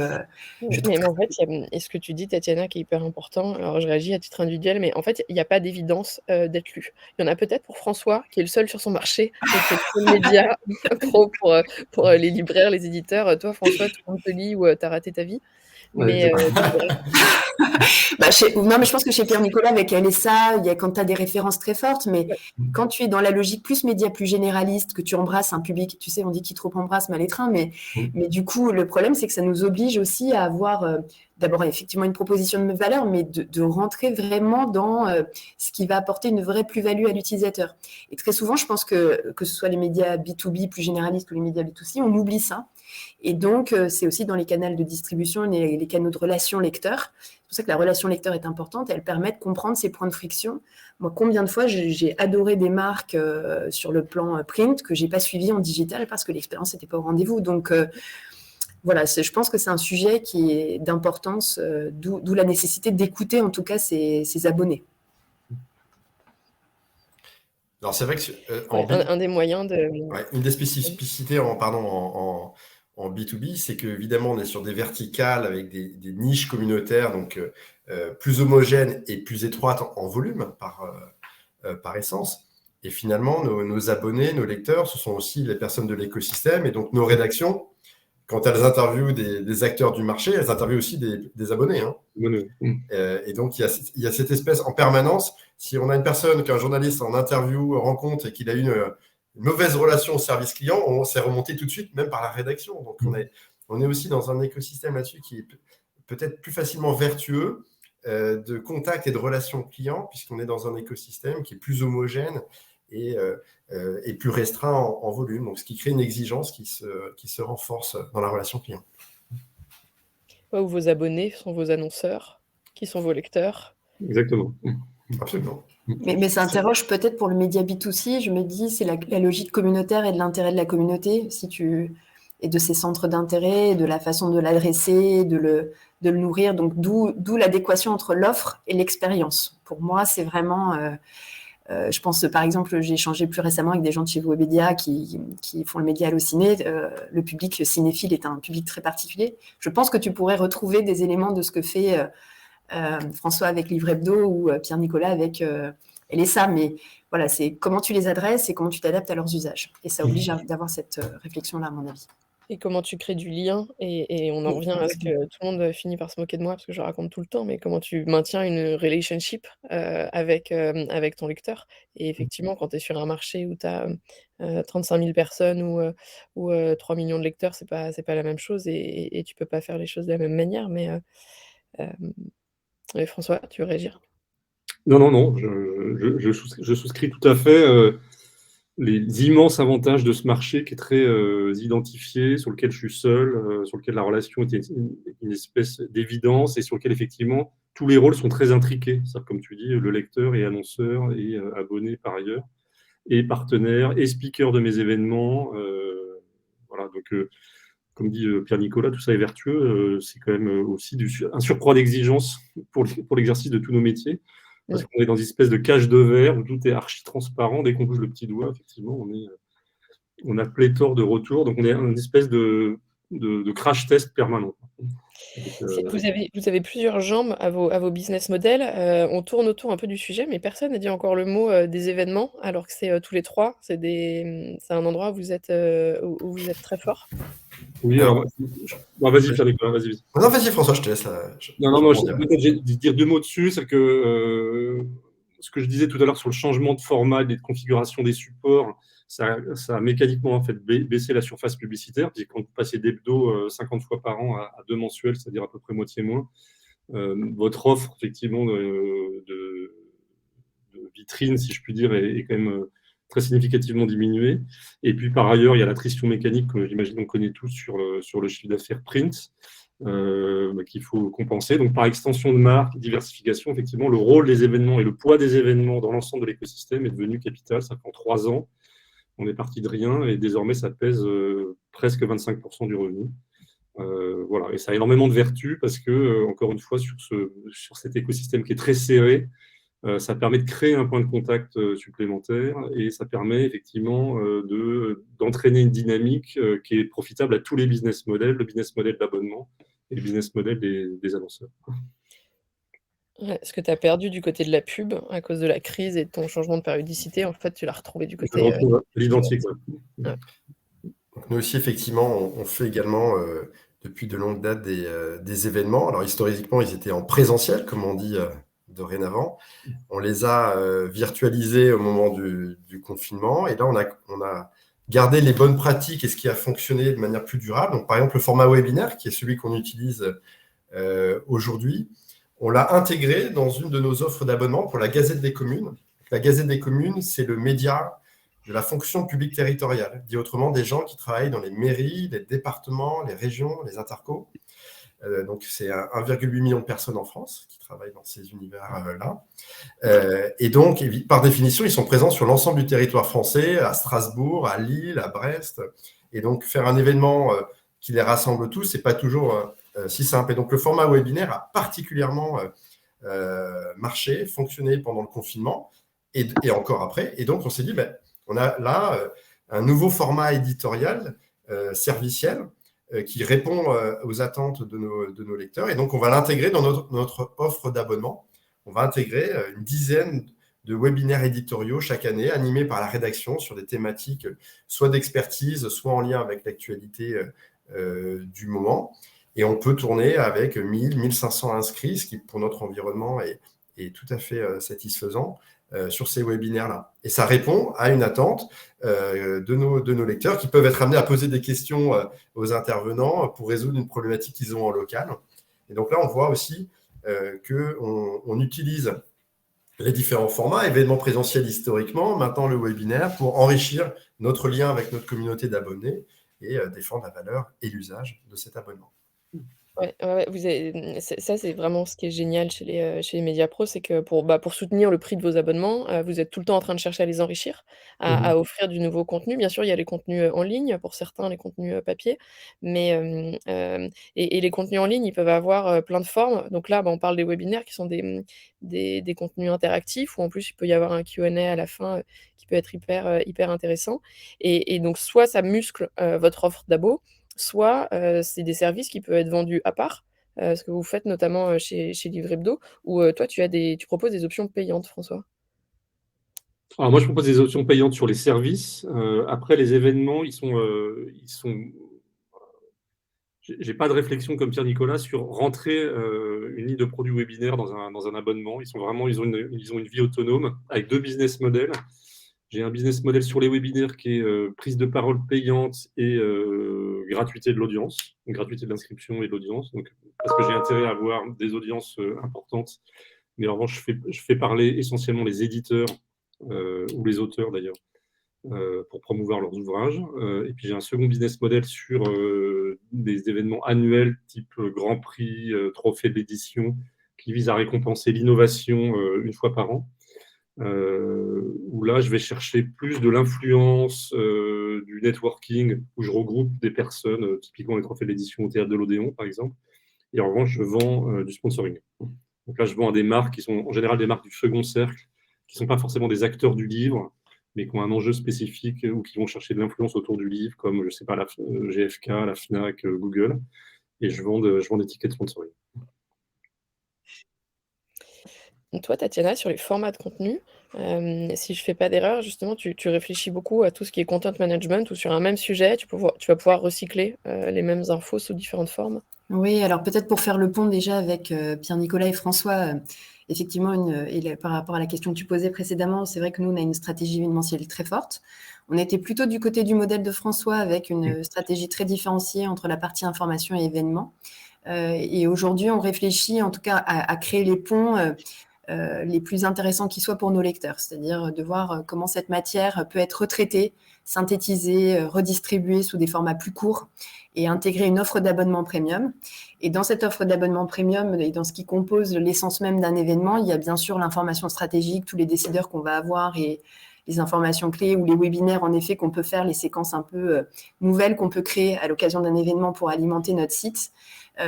Speaker 2: mais en fait, et ce que tu dis, Tatiana, qui est hyper important. Alors, je réagis à titre individuel, mais en fait, il n'y a pas d'évidence d'être lu. Il y en a peut-être pour François, qui est le seul sur son marché, qui est le média pro pour les libraires, les éditeurs. Toi, François, tout le monde te lit ou t'as raté ta vie. Mais
Speaker 5: Non, mais je pense que chez Pierre-Nicolas, avec LSA, quand tu as des références très fortes, mais quand tu es dans la logique plus média, plus généraliste, que tu embrasses un public, tu sais, on dit qui trop embrasse mal étreint, mais du coup, le problème, c'est que ça nous oblige aussi à avoir d'abord effectivement une proposition de valeur, mais de rentrer vraiment dans ce qui va apporter une vraie plus-value à l'utilisateur. Et très souvent, je pense que ce soit les médias B2B plus généralistes ou les médias B2C, on oublie ça. Et donc, c'est aussi dans les canaux de distribution et les canaux de relation lecteur. C'est pour ça que la relation lecteur est importante. Elle permet de comprendre ces points de friction. Moi, combien de fois j'ai adoré des marques sur le plan print que j'ai pas suivi en digital parce que l'expérience n'était pas au rendez-vous. Donc, voilà, je pense que c'est un sujet qui est d'importance, d'où la nécessité d'écouter en tout cas ses abonnés.
Speaker 4: Alors, c'est vrai que
Speaker 2: un des moyens de...
Speaker 4: une des spécificités en B2B, c'est qu'évidemment, on est sur des verticales avec des niches communautaires, donc plus homogènes et plus étroites en volume par essence. Et finalement, nos abonnés, nos lecteurs, ce sont aussi les personnes de l'écosystème. Et donc, nos rédactions, quand elles interviewent des acteurs du marché, elles interviewent aussi des abonnés. Hein. Et donc, il y a cette espèce en permanence. Si on a une personne qu'un journaliste en interview rencontre et qu'il a une mauvaise relation au service client, on s'est remonté tout de suite, même par la rédaction. Donc, on est aussi dans un écosystème là-dessus qui est peut-être plus facilement vertueux de contact et de relation client, puisqu'on est dans un écosystème qui est plus homogène et plus restreint en volume. Donc, ce qui crée une exigence qui se renforce dans la relation client.
Speaker 2: Où vos abonnés sont vos annonceurs, qui sont vos lecteurs.
Speaker 3: Exactement.
Speaker 4: Absolument.
Speaker 5: Mais ça interroge peut-être pour le média B2C, je me dis, c'est la logique communautaire et de l'intérêt de la communauté, et de ses centres d'intérêt, de la façon de l'adresser, de le nourrir. Donc, d'où l'adéquation entre l'offre et l'expérience. Pour moi, c'est vraiment... je pense, par exemple, j'ai échangé plus récemment avec des gens de chez Webedia qui font le média Allociné. Le public cinéphile est un public très particulier. Je pense que tu pourrais retrouver des éléments de ce que fait François avec Livre Hebdo ou Pierre-Nicolas avec LSA. Mais voilà, c'est comment tu les adresses et comment tu t'adaptes à leurs usages. Et ça oblige d'avoir cette réflexion-là, à mon avis.
Speaker 2: Et comment tu crées du lien, et on en revient à ce que tout le monde finit par se moquer de moi parce que je raconte tout le temps, mais comment tu maintiens une relationship avec ton lecteur. Et effectivement, quand tu es sur un marché où tu as 35 000 personnes ou 3 millions de lecteurs, c'est pas la même chose, et tu peux pas faire les choses de la même manière. Mais François, tu veux réagir?
Speaker 3: Non, je souscris tout à fait. Les immenses avantages de ce marché qui est très identifié, sur lequel je suis seul, sur lequel la relation est une espèce d'évidence et sur lequel effectivement tous les rôles sont très intriqués. C'est-à-dire, comme tu dis, le lecteur et annonceur et abonné par ailleurs, et partenaire et speaker de mes événements. Voilà, donc comme dit Pierre-Nicolas, tout ça est vertueux. C'est quand même aussi un surcroît d'exigence pour l'exercice de tous nos métiers. Parce qu'on est dans une espèce de cage de verre où tout est archi transparent. Dès qu'on bouge le petit doigt, effectivement, on a pléthore de retours. Donc, on est une espèce de crash test permanent. Donc,
Speaker 2: vous avez plusieurs jambes à vos business models. On tourne autour un peu du sujet, mais personne n'a dit encore le mot des événements, alors que c'est tous les trois. C'est un endroit où vous êtes très fort.
Speaker 3: Oui, alors, vas-y, Pierre-Nicolas, vas-y.
Speaker 4: Non, vas-y, François, je te laisse.
Speaker 3: Non, je vais peut-être dire deux mots dessus. C'est que ce que je disais tout à l'heure sur le changement de format et de configuration des supports, ça a mécaniquement en fait baissé la surface publicitaire. Quand vous passez d'hebdo 50 fois par an à 2 mensuels, c'est-à-dire à peu près moitié moins, votre offre effectivement de vitrine, si je puis dire, est quand même très significativement diminuée. Et puis par ailleurs, il y a l'attrition mécanique que j'imagine qu'on connaît tous sur le chiffre d'affaires print. Qu'il faut compenser. Donc, par extension de marque, diversification, effectivement, le rôle des événements et le poids des événements dans l'ensemble de l'écosystème est devenu capital. Ça fait en 3 ans, on est parti de rien et désormais, ça pèse presque 25% du revenu. Voilà. Et ça a énormément de vertus parce que, encore une fois, sur cet écosystème qui est très serré, ça permet de créer un point de contact supplémentaire et ça permet effectivement d'entraîner une dynamique qui est profitable à tous les business models, le business model d'abonnement et le business model des annonceurs.
Speaker 2: Ce que tu as perdu du côté de la pub à cause de la crise et de ton changement de périodicité, en fait, tu l'as retrouvé du côté...
Speaker 3: l'identique.
Speaker 4: Ouais. Nous aussi, effectivement, on fait également depuis de longue date des événements. Alors historiquement, ils étaient en présentiel, comme on dit dorénavant. On les a virtualisés au moment du confinement. Et là, on a gardé les bonnes pratiques et ce qui a fonctionné de manière plus durable. Donc, par exemple, le format webinaire, qui est celui qu'on utilise aujourd'hui, on l'a intégré dans une de nos offres d'abonnement pour la Gazette des communes. La Gazette des communes, c'est le média de la fonction publique territoriale, dit autrement des gens qui travaillent dans les mairies, les départements, les régions, les intercos. Donc, c'est 1,8 million de personnes en France qui travaillent dans ces univers-là. Et donc, par définition, ils sont présents sur l'ensemble du territoire français, à Strasbourg, à Lille, à Brest. Et donc, faire un événement qui les rassemble tous, ce n'est pas toujours si simple. Et donc, le format webinaire a particulièrement marché, fonctionné pendant le confinement et encore après. Et donc, on s'est dit, on a là un nouveau format éditorial, serviciel, qui répond aux attentes de nos lecteurs. Et donc, on va l'intégrer dans notre offre d'abonnement. On va intégrer une dizaine de webinaires éditoriaux chaque année, animés par la rédaction sur des thématiques soit d'expertise, soit en lien avec l'actualité du moment. Et on peut tourner avec 1000, 1500 inscrits, ce qui, pour notre environnement, est tout à fait satisfaisant sur ces webinaires-là. Et ça répond à une attente de nos lecteurs qui peuvent être amenés à poser des questions aux intervenants pour résoudre une problématique qu'ils ont en local. Et donc là, on voit aussi qu'on utilise les différents formats, événements présentiels historiquement, maintenant le webinaire, pour enrichir notre lien avec notre communauté d'abonnés et défendre la valeur et l'usage de cet abonnement.
Speaker 2: Ouais, ça, c'est vraiment ce qui est génial chez les médias pros, c'est que pour soutenir le prix de vos abonnements, vous êtes tout le temps en train de chercher à les enrichir, à offrir du nouveau contenu. Bien sûr, il y a les contenus, en ligne, pour certains, les contenus, papier, mais et les contenus en ligne, ils peuvent avoir, plein de formes. Donc là, on parle des webinaires qui sont des contenus interactifs où en plus il peut y avoir un Q&A à la fin, qui peut être hyper intéressant et donc soit ça muscle, votre offre d'abo, soit c'est des services qui peuvent être vendus à part, ce que vous faites notamment chez Livre Hebdo, où toi tu proposes des options payantes, François.
Speaker 3: Alors moi, je propose des options payantes sur les services. Après, les événements, j'ai pas de réflexion comme Pierre Nicolas sur rentrer une ligne de produits webinaires dans un abonnement. Ils ont une vie autonome avec deux business models. J'ai un business model sur les webinaires qui est prise de parole payante et gratuité de l'audience, gratuité de l'inscription et de l'audience. Donc, parce que j'ai intérêt à avoir des audiences importantes. Mais en revanche, je fais parler essentiellement les éditeurs ou les auteurs d'ailleurs pour promouvoir leurs ouvrages. Et puis j'ai un second business model sur des événements annuels type Grand Prix, Trophée de l'édition, qui vise à récompenser l'innovation une fois par an. Où là, je vais chercher plus de l'influence, du networking, où je regroupe des personnes, typiquement les trophées d'édition au Théâtre de l'Odéon, par exemple. Et en revanche, je vends du sponsoring. Donc là, je vends à des marques qui sont en général des marques du second cercle, qui ne sont pas forcément des acteurs du livre, mais qui ont un enjeu spécifique ou qui vont chercher de l'influence autour du livre, comme, je ne sais pas, la GFK, la FNAC, Google. Et je vends des tickets de sponsoring.
Speaker 2: Toi, Tatiana, sur les formats de contenu, si je ne fais pas d'erreur, justement, tu réfléchis beaucoup à tout ce qui est content management, ou sur un même sujet, tu vas pouvoir recycler les mêmes infos sous différentes formes.
Speaker 5: Oui, alors peut-être pour faire le pont déjà avec Pierre-Nicolas et François, effectivement, par rapport à la question que tu posais précédemment, c'est vrai que nous, on a une stratégie événementielle très forte. On était plutôt du côté du modèle de François avec une stratégie très différenciée entre la partie information et événements. Et aujourd'hui, on réfléchit en tout cas à créer les ponts les plus intéressants qui soient pour nos lecteurs, c'est-à-dire de voir comment cette matière peut être retraitée, synthétisée, redistribuée sous des formats plus courts et intégrer une offre d'abonnement premium. Et dans cette offre d'abonnement premium et dans ce qui compose l'essence même d'un événement, il y a bien sûr l'information stratégique, tous les décideurs qu'on va avoir et les informations clés ou les webinaires, en effet, qu'on peut faire, les séquences un peu nouvelles qu'on peut créer à l'occasion d'un événement pour alimenter notre site.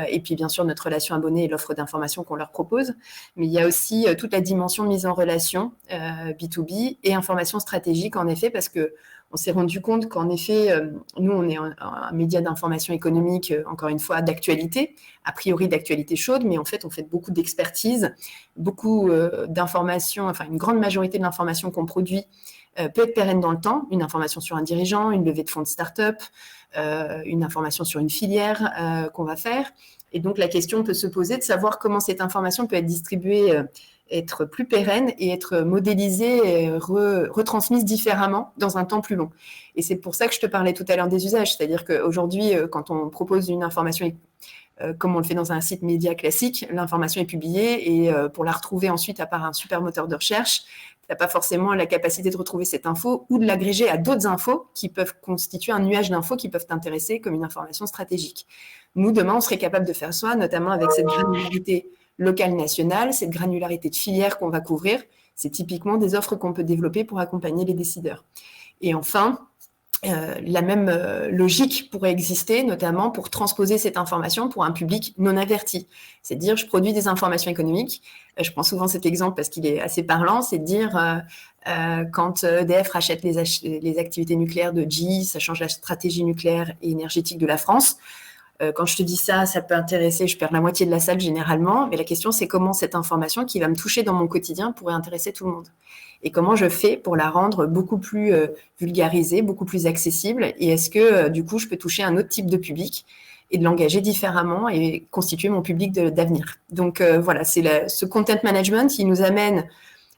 Speaker 5: Et puis, bien sûr, notre relation abonnée et l'offre d'information qu'on leur propose. Mais il y a aussi toute la dimension mise en relation B2B et information stratégique, en effet, parce qu'on s'est rendu compte qu'en effet, nous, on est un média d'information économique, encore une fois, d'actualité, a priori d'actualité chaude, mais en fait, on fait beaucoup d'expertise, beaucoup d'informations, enfin, une grande majorité de l'information qu'on produit peut être pérenne dans le temps, une information sur un dirigeant, une levée de fonds de start-up, une information sur une filière qu'on va faire. Et donc, la question peut se poser de savoir comment cette information peut être distribuée, être plus pérenne et être modélisée et retransmise différemment dans un temps plus long. Et c'est pour ça que je te parlais tout à l'heure des usages. C'est-à-dire qu'aujourd'hui, quand on propose une information, comme on le fait dans un site média classique, l'information est publiée et pour la retrouver ensuite à part un super moteur de recherche, tu n'as pas forcément la capacité de retrouver cette info ou de l'agréger à d'autres infos qui peuvent constituer un nuage d'infos qui peuvent t'intéresser comme une information stratégique. Nous, demain, on serait capable de faire ça, notamment avec cette granularité locale nationale, cette granularité de filière qu'on va couvrir. C'est typiquement des offres qu'on peut développer pour accompagner les décideurs. Et enfin, la même logique pourrait exister, notamment pour transposer cette information pour un public non averti. C'est de dire, je produis des informations économiques. Je prends souvent cet exemple parce qu'il est assez parlant. C'est de dire, quand EDF rachète les activités nucléaires de GE, ça change la stratégie nucléaire et énergétique de la France. Quand je te dis ça, ça peut intéresser, je perds la moitié de la salle généralement, mais la question, c'est comment cette information qui va me toucher dans mon quotidien pourrait intéresser tout le monde. Et comment je fais pour la rendre beaucoup plus vulgarisée, beaucoup plus accessible, et est-ce que, du coup, je peux toucher un autre type de public et de l'engager différemment et constituer mon public d'avenir. Donc, voilà, c'est ce content management qui nous amène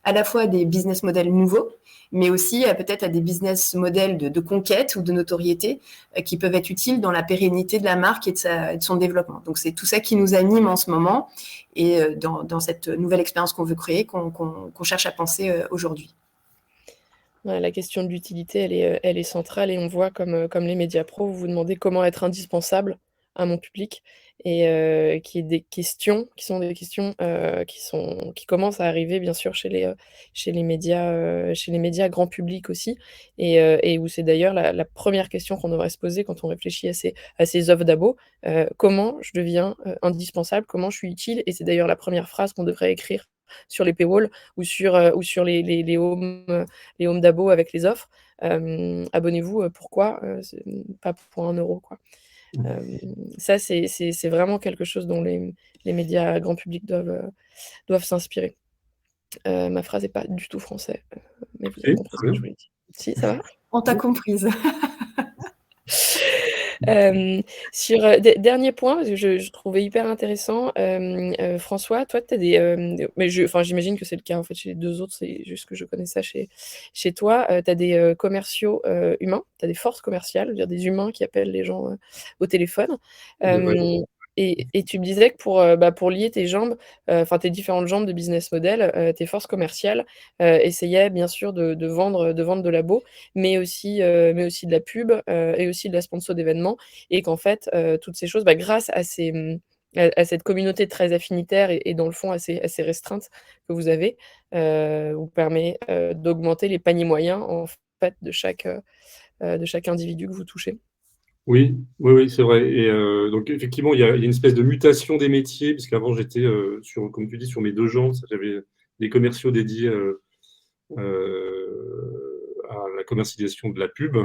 Speaker 5: à la fois des business models nouveaux, mais aussi peut-être à des business models de conquête ou de notoriété qui peuvent être utiles dans la pérennité de la marque et de son développement. Donc, c'est tout ça qui nous anime en ce moment et dans cette nouvelle expérience qu'on veut créer, qu'on cherche à penser aujourd'hui.
Speaker 2: Ouais, la question de l'utilité, elle est centrale et on voit comme les médias pros, vous vous demandez comment être indispensable à mon public et qui est des questions qui sont des questions qui commencent à arriver bien sûr chez les médias grand public aussi et où c'est d'ailleurs la première question qu'on devrait se poser quand on réfléchit à ces offres d'abo. Comment je deviens indispensable? Comment je suis utile? Et c'est d'ailleurs la première phrase qu'on devrait écrire sur les paywalls ou sur les homes d'abo avec les offres. Abonnez-vous, pourquoi? C'est pas pour 1 € quoi. Ça c'est vraiment quelque chose dont les médias grand public doivent s'inspirer. Ma phrase est pas du tout français, mais vous avez compris ce que je voulais dire. Si, ça va?
Speaker 5: On t'a comprise.
Speaker 2: Sur dernier point, parce que je trouvais hyper intéressant, François, toi, tu as mais j'imagine que c'est le cas en fait chez les 2 autres, c'est juste que je connais ça chez toi. Tu as des commerciaux humains, tu as des forces commerciales, je veux dire des humains qui appellent les gens au téléphone. Et tu me disais que pour lier tes jambes, enfin tes différentes jambes de business model, tes forces commerciales essayaient bien sûr de vendre de labo, mais aussi de la pub et aussi de la sponsor d'événements, et qu'en fait toutes ces choses, grâce à cette communauté très affinitaire et dans le fond assez restreinte que vous avez, vous permet d'augmenter les paniers moyens en fait de chaque individu que vous touchez.
Speaker 3: Oui, c'est vrai. Et donc effectivement, il y a une espèce de mutation des métiers, parce qu'avant j'étais comme tu dis, sur mes 2 jambes. J'avais des commerciaux dédiés à la commercialisation de la pub,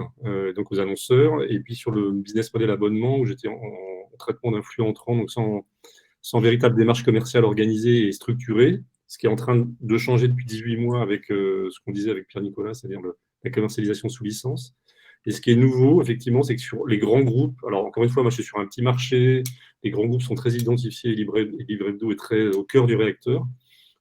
Speaker 3: donc aux annonceurs, et puis sur le business model abonnement où j'étais en traitement d'influx entrants, donc sans véritable démarche commerciale organisée et structurée, ce qui est en train de changer depuis 18 mois avec ce qu'on disait avec Pierre-Nicolas, c'est-à-dire la commercialisation sous licence. Et ce qui est nouveau, effectivement, c'est que sur les grands groupes, alors encore une fois, moi je suis sur un petit marché, les grands groupes sont très identifiés, et Livret-Hebdo est très au cœur du réacteur.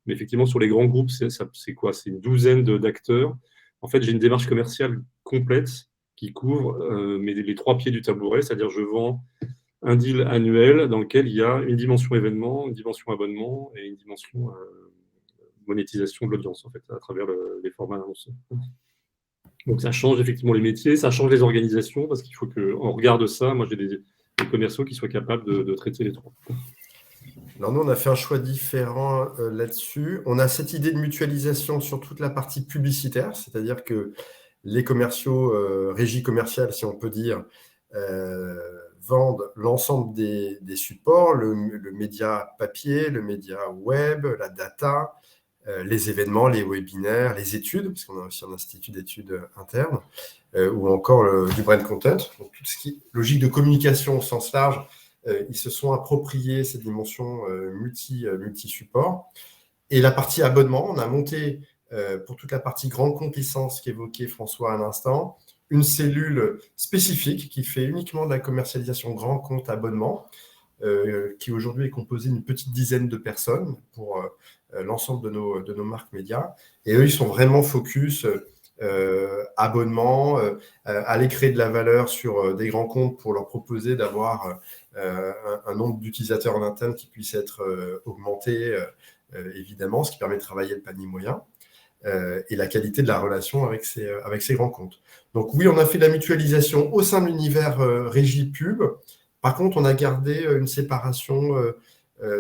Speaker 3: Mais effectivement, sur les grands groupes, c'est quoi? C'est une douzaine d'acteurs. En fait, j'ai une démarche commerciale complète qui couvre les 3 pieds du tabouret, c'est-à-dire je vends un deal annuel dans lequel il y a une dimension événement, une dimension abonnement et une dimension monétisation de l'audience, en fait, à travers les formats annonceurs. Donc ça change effectivement les métiers, ça change les organisations, parce qu'il faut qu'on regarde ça. Moi, j'ai des commerciaux qui soient capables de traiter les 3.
Speaker 4: Alors nous, on a fait un choix différent là-dessus. On a cette idée de mutualisation sur toute la partie publicitaire, c'est-à-dire que les commerciaux, régie commerciale, si on peut dire, vendent l'ensemble des supports, le média papier, le média web, la data, les événements, les webinaires, les études, parce qu'on a aussi un institut d'études interne, ou encore du brand content. Donc, tout ce qui est logique de communication au sens large, ils se sont appropriés ces dimensions multi-supports. Et la partie abonnement, on a monté, pour toute la partie grande compte licence qu'évoquait François à l'instant, une cellule spécifique qui fait uniquement de la commercialisation grand compte abonnement, qui aujourd'hui est composée d'une petite dizaine de personnes pour l'ensemble de nos marques médias. Et eux, ils sont vraiment focus abonnement, aller créer de la valeur sur des grands comptes pour leur proposer d'avoir un nombre d'utilisateurs en interne qui puisse être augmenté, évidemment, ce qui permet de travailler le panier moyen. Et la qualité de la relation avec ces grands comptes. Donc oui, on a fait de la mutualisation au sein de l'univers régie pub. Par contre, on a gardé une séparation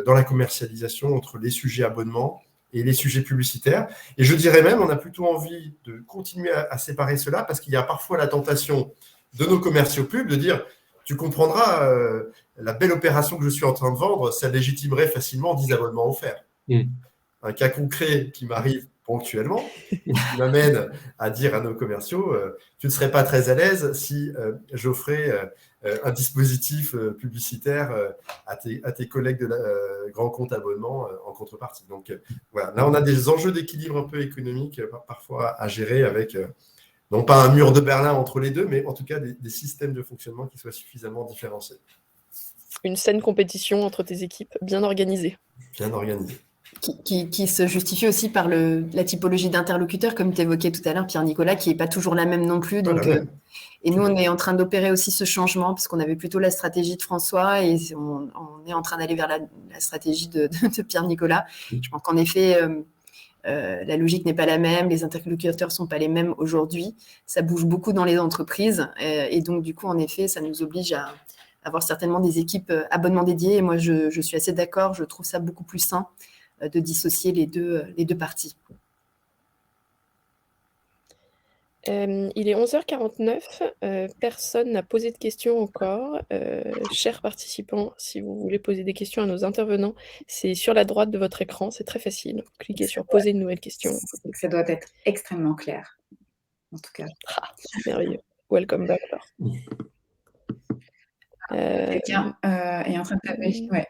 Speaker 4: dans la commercialisation entre les sujets abonnement et les sujets publicitaires. Et je dirais même, on a plutôt envie de continuer à séparer cela parce qu'il y a parfois la tentation de nos commerciaux pubs de dire « tu comprendras, la belle opération que je suis en train de vendre, ça légitimerait facilement 10 abonnements offerts. » Un cas concret qui m'arrive ponctuellement, qui m'amène à dire à nos commerciaux tu ne serais pas très à l'aise si j'offrais un dispositif publicitaire à tes collègues de grand compte abonnement en contrepartie. Donc voilà, là on a des enjeux d'équilibre un peu économique parfois à gérer avec non pas un mur de Berlin entre les deux, mais en tout cas des systèmes de fonctionnement qui soient suffisamment différenciés.
Speaker 2: Une saine compétition entre tes équipes, bien organisée.
Speaker 4: Bien organisée.
Speaker 5: Qui se justifie aussi par la typologie d'interlocuteurs, comme tu évoquais tout à l'heure, Pierre-Nicolas, qui n'est pas toujours la même non plus. Donc, et nous, on est en train d'opérer aussi ce changement, parce qu'on avait plutôt la stratégie de François, et on est en train d'aller vers la stratégie de Pierre-Nicolas. Je pense qu'en effet, la logique n'est pas la même, les interlocuteurs ne sont pas les mêmes aujourd'hui. Ça bouge beaucoup dans les entreprises, et donc du coup, en effet, ça nous oblige à avoir certainement des équipes abonnement dédiées. Et moi, je suis assez d'accord, je trouve ça beaucoup plus sain de dissocier les deux parties.
Speaker 2: Il est 11h49, personne n'a posé de questions encore. Chers participants, si vous voulez poser des questions à nos intervenants, c'est sur la droite de votre écran, c'est très facile. Cliquez sur « Poser une nouvelle question ».
Speaker 1: Ça doit être extrêmement clair, en tout cas.
Speaker 2: Ah, merveilleux. Welcome back, alors.
Speaker 1: Quelqu'un est en train de taper, ouais.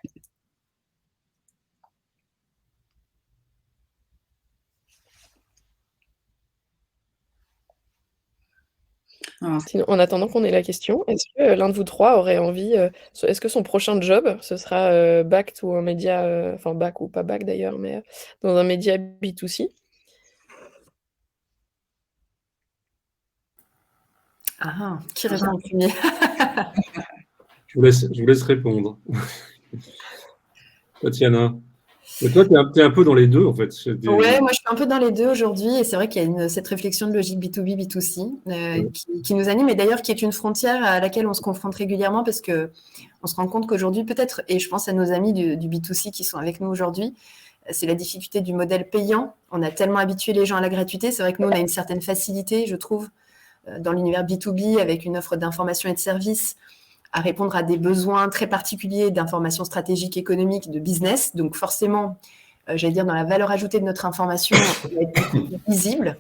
Speaker 2: Sinon, en attendant qu'on ait la question, est-ce que l'un de vous trois aurait envie, est-ce que son prochain job, ce sera back to un média, enfin back ou pas back d'ailleurs, mais dans un média B2C?
Speaker 5: Qui répond en premier?
Speaker 3: Je vous laisse répondre. Tatiana. Mais toi, tu es un peu dans les deux, en fait.
Speaker 5: Ouais, moi, je suis un peu dans les deux aujourd'hui. Et c'est vrai qu'il y a cette réflexion de logique B2B, B2C qui nous anime. Et d'ailleurs, qui est une frontière à laquelle on se confronte régulièrement parce qu'on se rend compte qu'aujourd'hui, peut-être, et je pense à nos amis du B2C qui sont avec nous aujourd'hui, c'est la difficulté du modèle payant. On a tellement habitué les gens à la gratuité. C'est vrai que nous, on a une certaine facilité, je trouve, dans l'univers B2B avec une offre d'information et de services à répondre à des besoins très particuliers d'information stratégique, économique, de business. Donc forcément, j'allais dire, dans la valeur ajoutée de notre information, elle va être visible.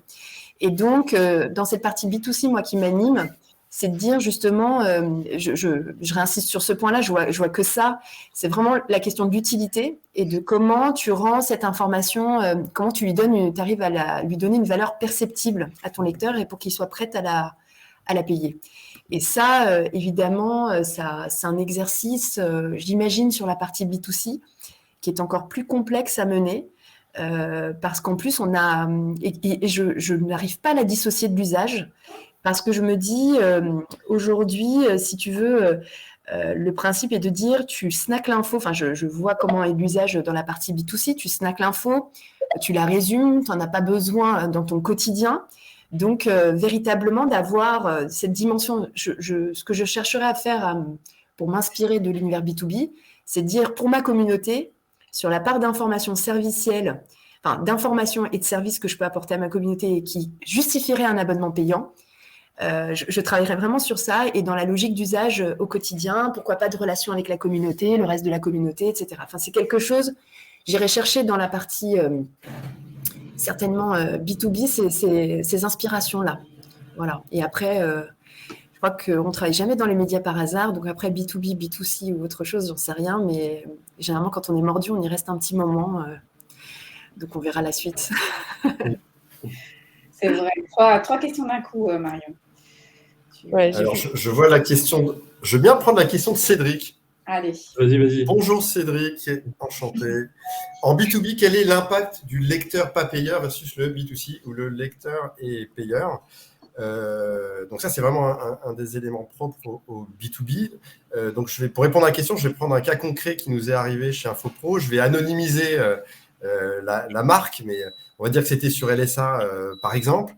Speaker 5: Et donc, dans cette partie B2C, moi, qui m'anime, c'est de dire justement, je réinsiste sur ce point-là, je vois que ça, c'est vraiment la question d'utilité et de comment tu rends cette information, comment tu arrives à lui donner une valeur perceptible à ton lecteur et pour qu'il soit prêt à la payer. Et ça, évidemment, c'est un exercice, j'imagine, sur la partie B2C, qui est encore plus complexe à mener, parce qu'en plus, on a... Et je n'arrive pas à la dissocier de l'usage, parce que je me dis, aujourd'hui, si tu veux, le principe est de dire, tu snacks l'info, enfin, je vois comment est l'usage dans la partie B2C, tu snacks l'info, tu la résumes, tu n'en as pas besoin dans ton quotidien. Donc, véritablement, d'avoir cette dimension, ce que je chercherais à faire pour m'inspirer de l'univers B2B, c'est de dire pour ma communauté, sur la part d'informations servicielles, enfin d'informations et de services que je peux apporter à ma communauté et qui justifieraient un abonnement payant, je travaillerai vraiment sur ça et dans la logique d'usage au quotidien, pourquoi pas de relation avec la communauté, le reste de la communauté, etc. Enfin, c'est quelque chose, j'irai chercher dans la partie... certainement B2B, ces inspirations-là. Voilà. Et après, je crois qu'on ne travaille jamais dans les médias par hasard. Donc après, B2B, B2C ou autre chose, j'en sais rien. Mais généralement, quand on est mordu, on y reste un petit moment. Donc on verra la suite.
Speaker 1: C'est vrai. Trois questions d'un coup, Marion.
Speaker 2: Ouais, j'ai
Speaker 4: Alors,
Speaker 2: vu.
Speaker 4: je vois la question. Je veux bien prendre la question de Cédric.
Speaker 1: Allez.
Speaker 3: Vas-y.
Speaker 4: Bonjour Cédric, enchanté. En B2B, quel est l'impact du lecteur pas payeur versus le B2C où le lecteur est payeur? Donc ça, c'est vraiment un des éléments propres au B2B. Donc pour répondre à la question, je vais prendre un cas concret qui nous est arrivé chez InfoPro. Je vais anonymiser la marque, mais on va dire que c'était sur LSA, par exemple.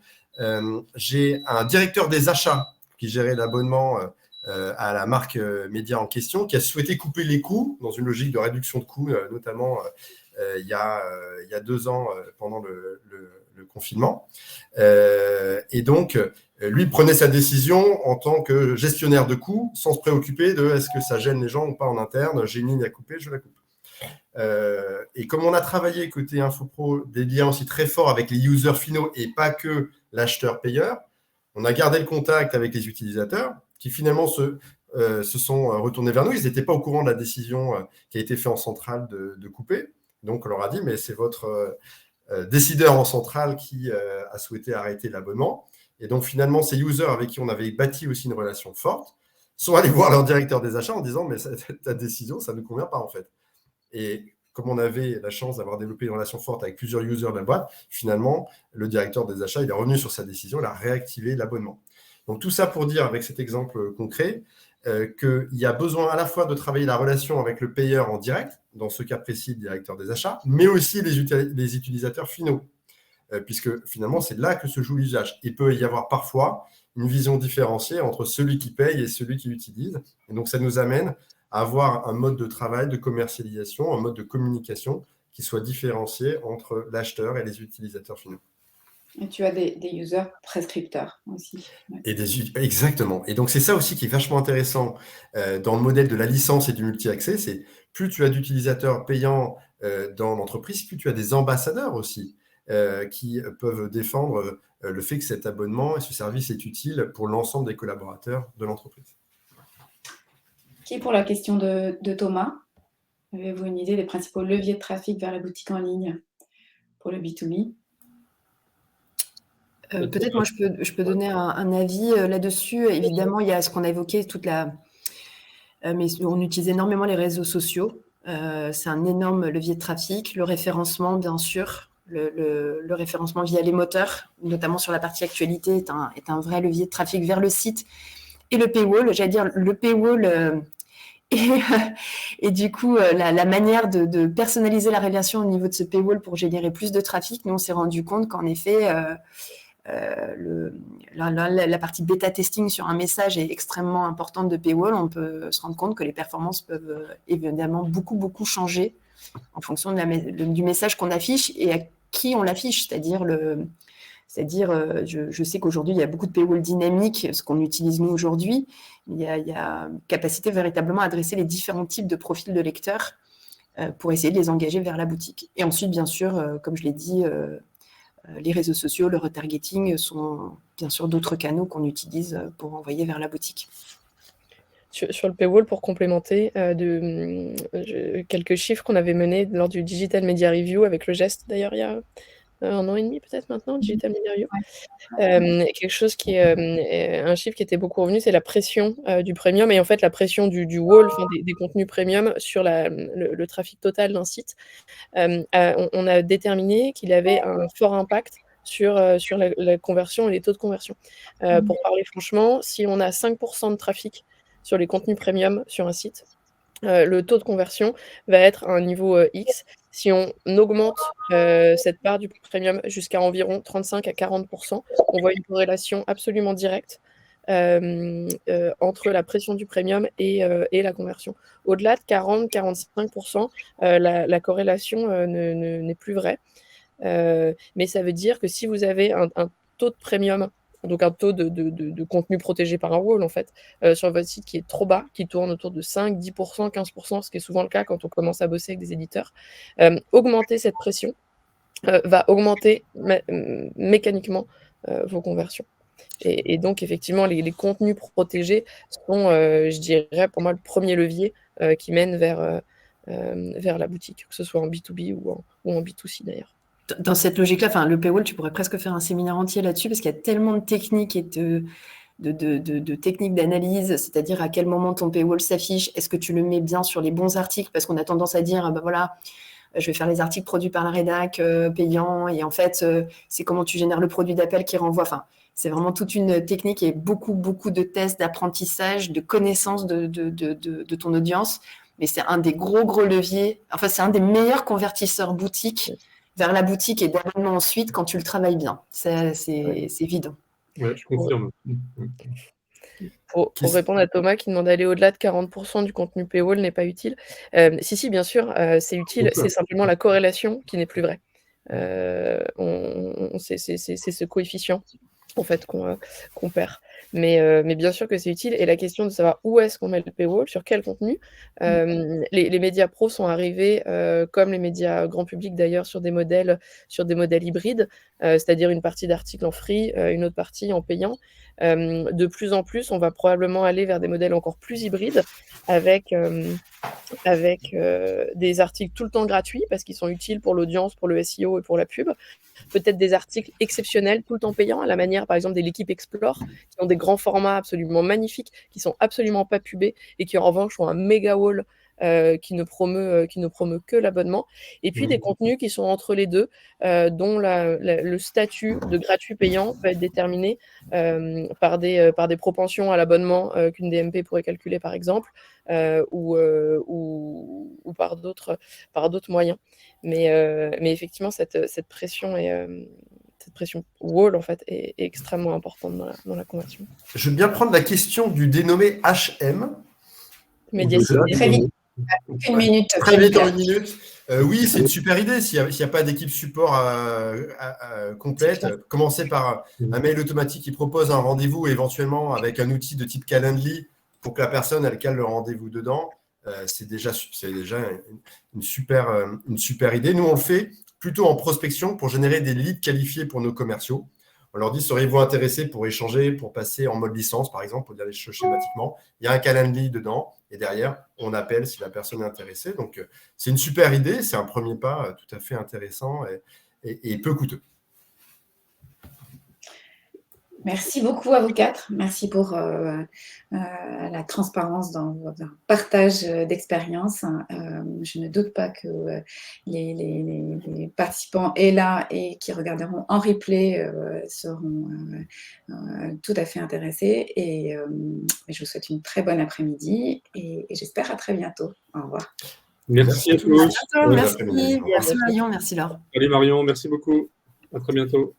Speaker 4: J'ai un directeur des achats qui gérait l'abonnement à la marque média en question, qui a souhaité couper les coûts dans une logique de réduction de coûts, notamment il y a 2 ans pendant le confinement. Et donc, lui prenait sa décision en tant que gestionnaire de coûts, sans se préoccuper de est-ce que ça gêne les gens ou pas en interne. J'ai une ligne à couper, je la coupe. Et comme on a travaillé côté InfoPro des liens aussi très forts avec les users finaux et pas que l'acheteur-payeur, on a gardé le contact avec les utilisateurs qui finalement se sont retournés vers nous. Ils n'étaient pas au courant de la décision qui a été faite en centrale de couper. Donc, on leur a dit, mais c'est votre décideur en centrale qui a souhaité arrêter l'abonnement. Et donc, finalement, ces users avec qui on avait bâti aussi une relation forte sont allés voir leur directeur des achats en disant, mais ta décision, ça ne nous convient pas en fait. Et comme on avait la chance d'avoir développé une relation forte avec plusieurs users de la boîte, finalement, le directeur des achats, il est revenu sur sa décision, il a réactivé l'abonnement. Donc, tout ça pour dire, avec cet exemple concret, qu'il y a besoin à la fois de travailler la relation avec le payeur en direct, dans ce cas précis, le directeur des achats, mais aussi les utilisateurs finaux, puisque finalement, c'est là que se joue l'usage. Il peut y avoir parfois une vision différenciée entre celui qui paye et celui qui utilise. Et donc, ça nous amène à avoir un mode de travail, de commercialisation, un mode de communication qui soit différencié entre l'acheteur et les utilisateurs finaux.
Speaker 1: Et tu as des users prescripteurs aussi.
Speaker 4: Exactement. Et donc, c'est ça aussi qui est vachement intéressant dans le modèle de la licence et du multi-accès. C'est plus tu as d'utilisateurs payants dans l'entreprise, plus tu as des ambassadeurs aussi qui peuvent défendre le fait que cet abonnement et ce service est utile pour l'ensemble des collaborateurs de l'entreprise.
Speaker 1: Qui pour la question de Thomas? Avez-vous une idée des principaux leviers de trafic vers la boutique en ligne pour le B2B?
Speaker 5: Peut-être moi je peux donner un avis là-dessus. Évidemment, il y a ce qu'on a évoqué mais on utilise énormément les réseaux sociaux. C'est un énorme levier de trafic. Le référencement, bien sûr, le référencement via les moteurs, notamment sur la partie actualité, est un vrai levier de trafic vers le site. Et le paywall, j'allais dire le paywall et du coup, la manière de personnaliser la relation au niveau de ce paywall pour générer plus de trafic, nous on s'est rendu compte qu'en effet, la partie bêta testing sur un message est extrêmement importante de paywall. On peut se rendre compte que les performances peuvent évidemment beaucoup changer en fonction du message qu'on affiche et à qui on l'affiche. Je sais qu'aujourd'hui, il y a beaucoup de paywall dynamiques, ce qu'on utilise nous aujourd'hui. Il y a capacité véritablement à adresser les différents types de profils de lecteurs pour essayer de les engager vers la boutique. Et ensuite, bien sûr, comme je l'ai dit, les réseaux sociaux, le retargeting sont bien sûr d'autres canaux qu'on utilise pour envoyer vers la boutique.
Speaker 2: Sur le paywall, pour complémenter, quelques chiffres qu'on avait menés lors du Digital Media Review avec le geste, d'ailleurs, il y a 1 an et demi peut-être maintenant, Digital Media Review. Quelque chose qui est un chiffre qui était beaucoup revenu, c'est la pression du premium et en fait la pression du wall, enfin, des contenus premium sur le trafic total d'un site. On a déterminé qu'il avait un fort impact sur la conversion et les taux de conversion. Pour parler franchement, si on a 5% de trafic sur les contenus premium sur un site, le taux de conversion va être à un niveau X. Si on augmente cette part du premium jusqu'à environ 35 à 40%, on voit une corrélation absolument directe entre la pression du premium et la conversion. Au-delà de 40-45%, la corrélation n'est plus vraie. Mais ça veut dire que si vous avez un taux de premium, donc un taux de contenu protégé par un wall en fait, sur votre site qui est trop bas, qui tourne autour de 5, 10%, 15%, ce qui est souvent le cas quand on commence à bosser avec des éditeurs, augmenter cette pression va augmenter mécaniquement vos conversions. Et donc effectivement, les contenus protégés sont, je dirais pour moi, le premier levier qui mène vers la boutique, que ce soit en B2B ou en B2C d'ailleurs.
Speaker 5: Dans cette logique-là, le paywall, tu pourrais presque faire un séminaire entier là-dessus parce qu'il y a tellement de techniques et de techniques d'analyse, c'est-à-dire à quel moment ton paywall s'affiche, est-ce que tu le mets bien sur les bons articles, parce qu'on a tendance à dire, voilà, je vais faire les articles produits par la rédac, payants, et en fait, c'est comment tu génères le produit d'appel qui renvoie. Enfin, c'est vraiment toute une technique et beaucoup de tests, d'apprentissage, de connaissance de ton audience. Mais c'est un des gros leviers, enfin, c'est un des meilleurs convertisseurs boutique vers la boutique et d'abonnement ensuite quand tu le travailles bien. C'est évident.
Speaker 3: Ouais, je confirme.
Speaker 2: Pour répondre à Thomas qui demande d'aller au-delà de 40% du contenu paywall n'est pas utile. Si, bien sûr, c'est utile. C'est simplement la corrélation qui n'est plus vraie. C'est ce coefficient en fait qu'on perd. Mais bien sûr que c'est utile. Et la question de savoir où est-ce qu'on met le paywall, sur quel contenu. Les médias pros sont arrivés, comme les médias grand public d'ailleurs, sur des modèles hybrides, c'est-à-dire une partie d'articles en free, une autre partie en payant. De plus en plus, on va probablement aller vers des modèles encore plus hybrides avec des articles tout le temps gratuits parce qu'ils sont utiles pour l'audience, pour le SEO et pour la pub. Peut-être des articles exceptionnels tout le temps payants, à la manière par exemple de l'équipe Explore, qui ont des grands formats absolument magnifiques, qui sont absolument pas pubés et qui en revanche ont un méga wall qui ne promeut que l'abonnement. Et puis des contenus qui sont entre les deux, dont le statut de gratuit payant va être déterminé par des propensions à l'abonnement qu'une DMP pourrait calculer par exemple, ou par d'autres moyens. Mais effectivement, cette pression wall en fait est extrêmement importante dans la conversion.
Speaker 4: Je veux bien prendre la question du dénommé HM.
Speaker 1: Médiacité. Très vite. Une minute.
Speaker 4: Très vite, en une minute. Oui, c'est une super idée. S'il n'y a pas d'équipe support complète, commencer par un mail automatique qui propose un rendez-vous, éventuellement avec un outil de type Calendly pour que la personne elle cale le rendez-vous dedans. C'est déjà une super idée. Nous, on le fait plutôt en prospection pour générer des leads qualifiés pour nos commerciaux. On leur dit, seriez-vous intéressés pour échanger, pour passer en mode licence, par exemple, pour dire les choses schématiquement. Il y a un Calendly dedans et derrière, on appelle si la personne est intéressée. Donc, c'est une super idée. C'est un premier pas tout à fait intéressant et peu coûteux.
Speaker 1: Merci beaucoup à vous quatre. Merci pour la transparence dans votre partage d'expérience. Je ne doute pas que les participants et là et qui regarderont en replay seront tout à fait intéressés. Et je vous souhaite une très bonne après-midi et j'espère à très bientôt. Au revoir.
Speaker 3: Merci à tous.
Speaker 5: Merci Marion, merci Laure.
Speaker 3: Allez Marion, merci beaucoup. À très bientôt.